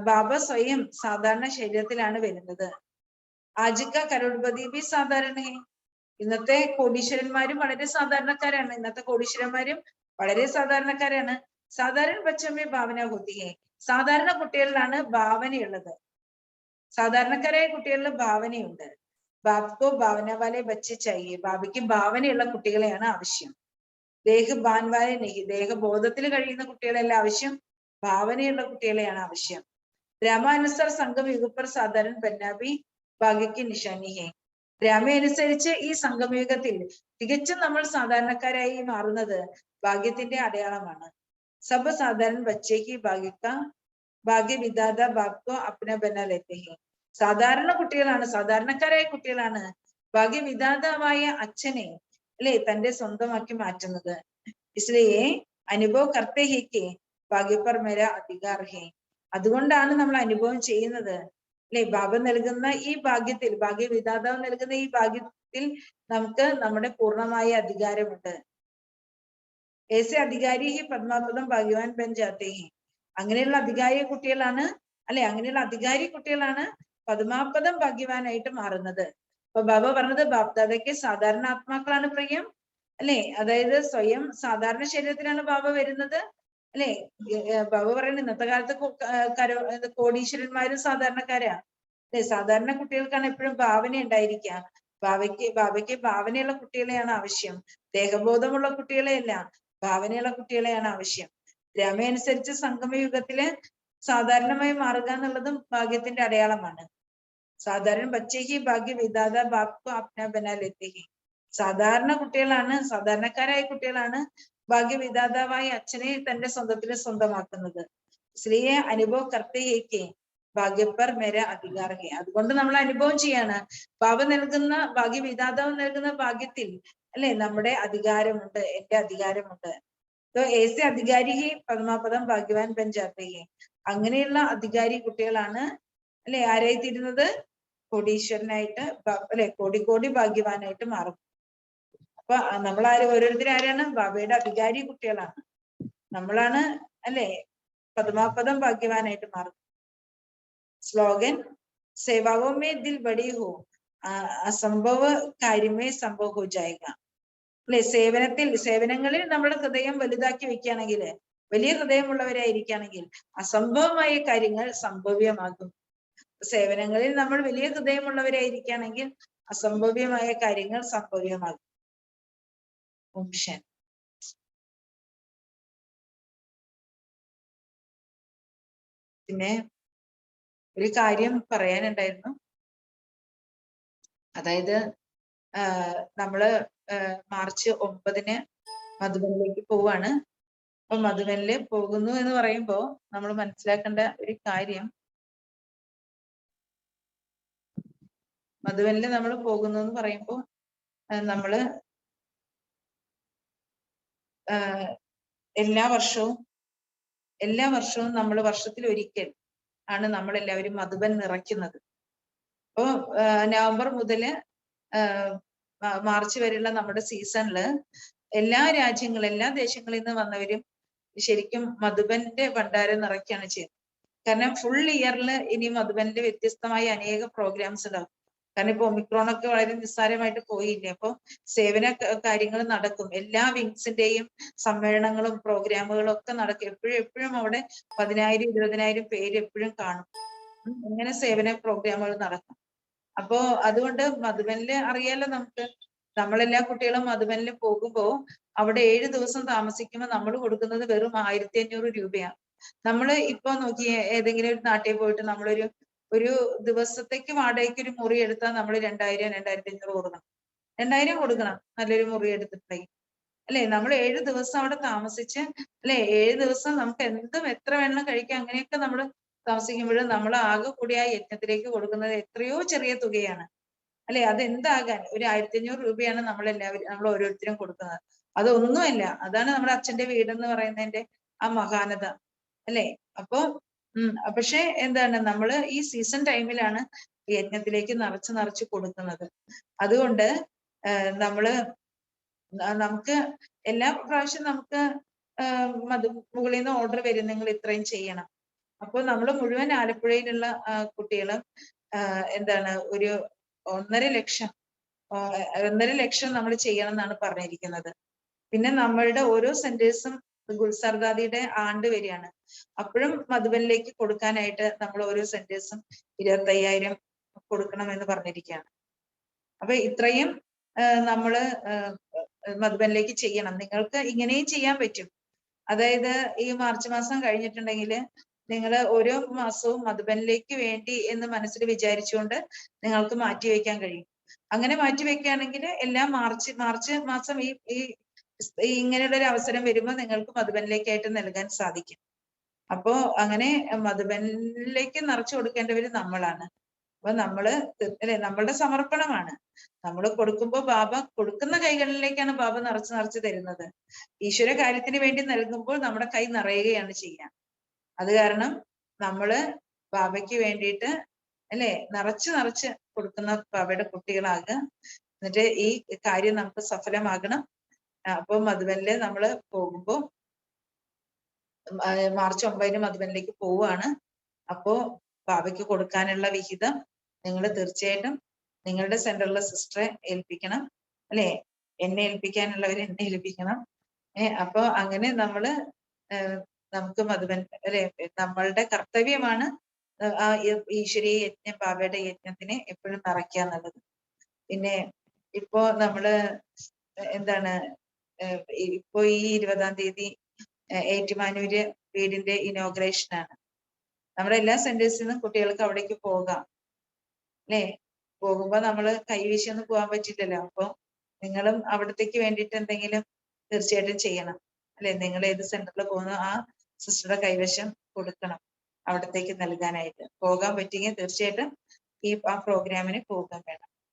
ബാബ സ്വയം സാധാരണ ശരീരത്തിലാണ് വരുന്നത്. ആജിക്ക കരോഡ്പതി ബി സാധാരണ. ഇന്നത്തെ കോടീശ്വരന്മാരും വളരെ സാധാരണക്കാരാണ്. ഇന്നത്തെ കോടീശ്വരന്മാരും വളരെ സാധാരണക്കാരാണ്. സാധാരണ ബച്ചമ്മേ ഭാവന ഹോത്തി ഹെ. സാധാരണ കുട്ടികളിലാണ് ഭാവനയുള്ളത്. സാധാരണക്കാരായ കുട്ടികളിൽ ഭാവനയുണ്ട്. ബാബ്കോ ഭാവന വാലെ ബच्चे चाहिए. ബാബയ്ക്ക് ഭാവനയുള്ള കുട്ടികളെയാണ് ആവശ്യം. ദേഹബാൻ വാലെ നഹി. ദേഹബോധത്തിൽ കഴിയുന്ന കുട്ടികളെല്ലാം ആവശ്യം, ഭാവനയുള്ള കുട്ടികളെയാണ് ആവശ്യം. രാമാനുസർ സംഘം യുഗപ്പർ സാധാരണ ബന്നാബി ഭാഗ്യക്ക് നിഷാനി ഹെ. രാമയനുസരിച്ച് ഈ സംഗമയുഗത്തിൽ തികച്ചും നമ്മൾ സാധാരണക്കാരായി മാറുന്നത് ഭാഗ്യത്തിന്റെ അടയാളമാണ്. സബ സാധാരണ ബച്ചേക്ക് ഭാഗ്യ വിധാത ബാപ്കോ അപ്ന ബന ലേത്തെ ഹെ. സാധാരണ കുട്ടികളാണ്, സാധാരണക്കാരായ കുട്ടികളാണ് ഭാഗ്യവിധാതാവായ അച്ഛനെ, അല്ലെ, തന്റെ സ്വന്തമാക്കി മാറ്റുന്നത്. ഇസ്ലിയെ അനുഭവ കർത്തേ ഹെ കെ ഭാഗ്യപ്പർ മേര അധികാർ ഹെ. അതുകൊണ്ടാണ് നമ്മൾ അനുഭവം ചെയ്യുന്നത്, അല്ലെ, ബാബ നൽകുന്ന ഈ ഭാഗ്യത്തിൽ, ഭാഗ്യവിധാതാവ് നൽകുന്ന ഈ ഭാഗ്യത്തിൽ നമുക്ക് നമ്മുടെ പൂർണ്ണമായ അധികാരമുണ്ട്. ഏസെ അധികാരി ഹി പദ്മാപദം ഭാഗ്യവാൻ ബൻ ജാത്തെ ഹെ. അങ്ങനെയുള്ള അധികാരി കുട്ടികളാണ്, അല്ലെ, അങ്ങനെയുള്ള അധികാരി കുട്ടികളാണ് പദ്മാപദം ഭാഗ്യവാനായിട്ട് മാറുന്നത്. അപ്പൊ ബാബ പറഞ്ഞത് ബാപ്ദാദയ്ക്ക് സാധാരണ ആത്മാക്കളാണ് പ്രിയം, അല്ലെ, അതായത് സ്വയം സാധാരണ ശരീരത്തിലാണ് ബാബ വരുന്നത്, അല്ലെ. ബാബ പറയുന്നത് ഇന്നത്തെ കാലത്ത് കോടീശ്വരന്മാരും സാധാരണക്കാരാ, അല്ലെ. സാധാരണ കുട്ടികൾക്കാണ് എപ്പോഴും ഭാവന ഉണ്ടായിരിക്കുക. ബാബയ്ക്ക് ഭാവനയുള്ള കുട്ടികളെയാണ് ആവശ്യം, ദേഹബോധമുള്ള കുട്ടികളെയല്ല, ഭാവനയുള്ള കുട്ടികളെയാണ് ആവശ്യം. രാമയനുസരിച്ച് സംഗമയുഗത്തില് സാധാരണമായി മാറുക എന്നുള്ളതും ഭാഗ്യത്തിന്റെ അടയാളമാണ്. സാധാരണ ബച്ചേക്ക് ഭാഗ്യ വിധാത ബാപ്കോ അപ്ന ബനാ ലേത്തെ ഹെ. സാധാരണ കുട്ടികളാണ്, സാധാരണക്കാരായ കുട്ടികളാണ് ഭാഗ്യവിധാതാവായ അച്ഛനെ തന്റെ സ്വന്തത്തിന് സ്വന്തമാക്കുന്നത്. സ്ത്രീയെ അനുഭവ കർത്തേ ഹെ കെ ഭാഗ്യപ്പർ മേര അധികാർ ഹെ. അതുകൊണ്ട് നമ്മൾ അനുഭവം ചെയ്യാണ്, ബാബ നൽകുന്ന ഭാഗ്യവിധാതാവ് നൽകുന്ന ഭാഗ്യത്തിൽ, അല്ലെ, നമ്മുടെ അധികാരമുണ്ട്, എന്റെ അധികാരമുണ്ട്. ഏസെ അധികാരി ഹി പദ്മാപദം ഭാഗ്യവാൻ ബൻ ജാത്തെ ഹെ. അങ്ങനെയുള്ള അധികാരി കുട്ടികളാണ്, അല്ലെ, ആരായിത്തീരുന്നത്? കോടീശ്വരനായിട്ട്, അല്ലെ, കോടി ഭാഗ്യവാനായിട്ട് മാറും. അപ്പൊ നമ്മളാരും ഓരോരുത്തരും ആരാണ്? ബാബയുടെ അധികാരി കുട്ടികളാണ്. നമ്മളാണ് അല്ലെ പദമാപദം ഭാഗ്യവാനായിട്ട് മാറും. സ്ലോഗൻ സേവാവോ മേ ദിൽ ബഡി ഹോ അസംഭവ കാര്യമേ സംഭവ ഹോ ജായേഗ. അല്ലെ സേവനങ്ങളിൽ നമ്മുടെ ഹൃദയം വലുതാക്കി വെക്കുകയാണെങ്കിൽ, വലിയ ഹൃദയമുള്ളവരായിരിക്കുകയാണെങ്കിൽ അസംഭവമായ കാര്യങ്ങൾ സംഭവ്യമാകും. സേവനങ്ങളിൽ നമ്മൾ വലിയ ഹൃദയമുള്ളവരായിരിക്കുകയാണെങ്കിൽ അസംഭവ്യമായ കാര്യങ്ങൾ സംഭവ്യമാകും. ഓം ശാന്തി. പിന്നെ ഒരു കാര്യം പറയാനുണ്ടായിരുന്നു. അതായത് നമ്മള് മാർച്ച് 9 മധുബനിലേക്ക് പോവാണ്. അപ്പൊ മധുബനില് പോകുന്നു എന്ന് പറയുമ്പോ നമ്മൾ മനസ്സിലാക്കേണ്ട ഒരു കാര്യം, മധുബനില് നമ്മൾ പോകുന്നു എന്ന് പറയുമ്പോ നമ്മള് എല്ലാ വർഷവും നമ്മൾ വർഷത്തിൽ ഒരിക്കൽ ആണ് നമ്മൾ എല്ലാവരും മധുബൻ നിറയ്ക്കുന്നത്. അപ്പോ നവംബർ മുതല് മാർച്ച് വരെയുള്ള നമ്മുടെ സീസണില് എല്ലാ ദേശങ്ങളിൽ നിന്ന് വന്നവരും ശരിക്കും മധുബന്റെ ഭണ്ഡാരം നിറയ്ക്കുകയാണ് ചെയ്യുന്നത്. കാരണം ഫുൾ ഇയറിൽ ഇനി മധുബനിൽ വ്യത്യസ്തമായ അനേക പ്രോഗ്രാംസ് ഉണ്ടാവും. കാരണം ഇപ്പൊ ഒമിക്രോണൊക്കെ വളരെ നിസ്സാരമായിട്ട് പോയില്ലേ. അപ്പൊ സേവന കാര്യങ്ങൾ നടക്കും. എല്ലാ വിങ്സിന്റെയും സമ്മേളനങ്ങളും പ്രോഗ്രാമുകളും ഒക്കെ നടക്കും. എപ്പോഴും അവിടെ 10,000 20,000 പേര് എപ്പോഴും കാണും. ഇങ്ങനെ സേവന പ്രോഗ്രാമുകൾ നടക്കും. അപ്പോ അതുകൊണ്ട് മധുബനില് അറിയാലോ, നമ്മളെല്ലാ കുട്ടികളും മധുബനിൽ പോകുമ്പോ അവിടെ 7 ദിവസം താമസിക്കുമ്പോൾ നമ്മൾ കൊടുക്കുന്നത് വെറും 1500 രൂപയാണ്. നമ്മള് ഇപ്പൊ നോക്കിയേ, ഏതെങ്കിലും ഒരു നാട്ടിൽ പോയിട്ട് ഒരു ദിവസത്തേക്ക് വാടകയ്ക്ക് ഒരു മുറി എടുത്താൽ നമ്മൾ 2000 2500 കൊടുക്കണം. 2000 കൊടുക്കണം നല്ലൊരു മുറി എടുത്തിട്ടുണ്ടെങ്കിൽ അല്ലെ. നമ്മൾ 7 ദിവസം അവിടെ താമസിച്ച് അല്ലെ, 7 ദിവസം നമുക്ക് എത്ര വേണം കഴിക്കാം. അങ്ങനെയൊക്കെ നമ്മൾ താമസിക്കുമ്പോൾ നമ്മൾ ആകെ കൂടി ആ യജ്ഞത്തിലേക്ക് കൊടുക്കുന്നത് എത്രയോ ചെറിയ തുകയാണ് അല്ലെ. അതെന്താകാൻ ഒരു 1500 രൂപയാണ് നമ്മൾ ഓരോരുത്തരും കൊടുക്കുന്നത്. അതൊന്നുമല്ല. അതാണ് നമ്മുടെ അച്ഛന്റെ വീടെന്ന് പറയുന്നതിന്റെ ആ മഹാനത അല്ലെ. അപ്പോ പക്ഷെ എന്താണ്, നമ്മള് ഈ സീസൺ ടൈമിലാണ് യജ്ഞത്തിലേക്ക് നിറച്ച് കൊടുക്കുന്നത്. അതുകൊണ്ട് നമുക്ക് എല്ലാ പ്രാവശ്യം നമുക്ക് മുകളിൽ നിന്ന് ഓർഡർ വരും, നിങ്ങൾ ഇത്രയും ചെയ്യണം. അപ്പോൾ നമ്മൾ മുഴുവൻ ആലപ്പുഴയിലുള്ള കുട്ടികളും എന്താണ് ഒരു 1.5 ലക്ഷം നമ്മൾ ചെയ്യണം എന്നാണ് പറഞ്ഞിരിക്കുന്നത്. പിന്നെ നമ്മളുടെ ഓരോ സെന്റേഴ്സും ഗുൽസർദാദിയുടെ ആണ്ട് വരികയാണ്. അപ്പോഴും മധുബനിലേക്ക് കൊടുക്കാനായിട്ട് നമ്മൾ ഓരോ സെന്റേഴ്സും 25,000 കൊടുക്കണമെന്ന് പറഞ്ഞിരിക്കുകയാണ്. അപ്പൊ ഇത്രയും നമ്മള് മധുബനിലേക്ക് ചെയ്യണം. നിങ്ങൾക്ക് ഇങ്ങനെയും ചെയ്യാൻ പറ്റും. അതായത് ഈ മാർച്ച് മാസം കഴിഞ്ഞിട്ടുണ്ടെങ്കിൽ നിങ്ങൾ ഓരോ മാസവും മധുബനിലേക്ക് വേണ്ടി എന്ന് മനസ്സിൽ വിചാരിച്ചുകൊണ്ട് നിങ്ങൾക്ക് മാറ്റിവെക്കാൻ കഴിയും. അങ്ങനെ മാറ്റിവെക്കുകയാണെങ്കിൽ എല്ലാ മാർച്ച് മാസം ഈ ഇങ്ങനെയുള്ള ഒരു അവസരം വരുമ്പോൾ നിങ്ങൾക്ക് മധുബനിലേക്കായിട്ട് നൽകാൻ സാധിക്കും. അപ്പോ അങ്ങനെ മധുബനിലേക്ക് നിറച്ചു കൊടുക്കേണ്ടവര് നമ്മളാണ്. അപ്പൊ നമ്മളുടെ സമർപ്പണമാണ്. നമ്മൾ കൊടുക്കുമ്പോൾ ബാബ കൊടുക്കുന്ന കൈകളിലേക്കാണ് ബാബ നിറച്ച് തരുന്നത്. ഈശ്വര കാര്യത്തിന് വേണ്ടി നൽകുമ്പോൾ നമ്മുടെ കൈ നിറയുകയാണ് ചെയ്യുക. അത് കാരണം നമ്മള് ബാബയ്ക്ക് വേണ്ടിയിട്ട് അല്ലെ നിറച്ച് കൊടുക്കുന്ന ബാബയുടെ കുട്ടികളാകുക. എന്നിട്ട് ഈ കാര്യം നമുക്ക് സഫലമാകണം. അപ്പൊ മധുബനില് നമ്മള് പോകുമ്പോ മാർച്ച് 9 മധുബനിലേക്ക് പോവുകയാണ്. അപ്പോ ബാബയ്ക്ക് കൊടുക്കാനുള്ള വിഹിതം നിങ്ങൾ തീർച്ചയായിട്ടും നിങ്ങളുടെ സെന്ററിലെ സിസ്റ്ററെ ഏൽപ്പിക്കണം അല്ലെ. എന്നെ ഏൽപ്പിക്കാനുള്ളവർ എന്നെ ഏൽപ്പിക്കണം. അപ്പൊ അങ്ങനെ നമുക്ക് മധുബൻ അല്ലെ നമ്മളുടെ കർത്തവ്യമാണ് ആ ഈശ്വരീയ യജ്ഞം, ബാബയുടെ യജ്ഞത്തിനെ എപ്പോഴും നിറയ്ക്കുക എന്നുള്ളത്. പിന്നെ ഇപ്പോ നമ്മള് എന്താണ് ഇപ്പോ ഈ 20-ാം തീയതി ഏറ്റുമാനൂര് വീടിന്റെ ഇനോഗ്രേഷൻ ആണ്. നമ്മുടെ എല്ലാ സെന്റേഴ്സിൽ നിന്നും കുട്ടികൾക്ക് അവിടേക്ക് പോകാം അല്ലെ. പോകുമ്പോ നമ്മള് കൈവീശൊന്നും പോകാൻ പറ്റില്ലല്ലോ. അപ്പൊ നിങ്ങളും അവിടത്തേക്ക് വേണ്ടിയിട്ട് എന്തെങ്കിലും തീർച്ചയായിട്ടും ചെയ്യണം അല്ലെ. നിങ്ങൾ ഏത് സെന്ററിൽ പോകുന്നോ ആ സിസ്റ്ററുടെ കൈവശം കൊടുക്കണം അവിടത്തേക്ക് നൽകാനായിട്ട്. പോകാൻ പറ്റിയെങ്കിൽ തീർച്ചയായിട്ടും ആ പ്രോഗ്രാമിന് പോകാൻ വേണം.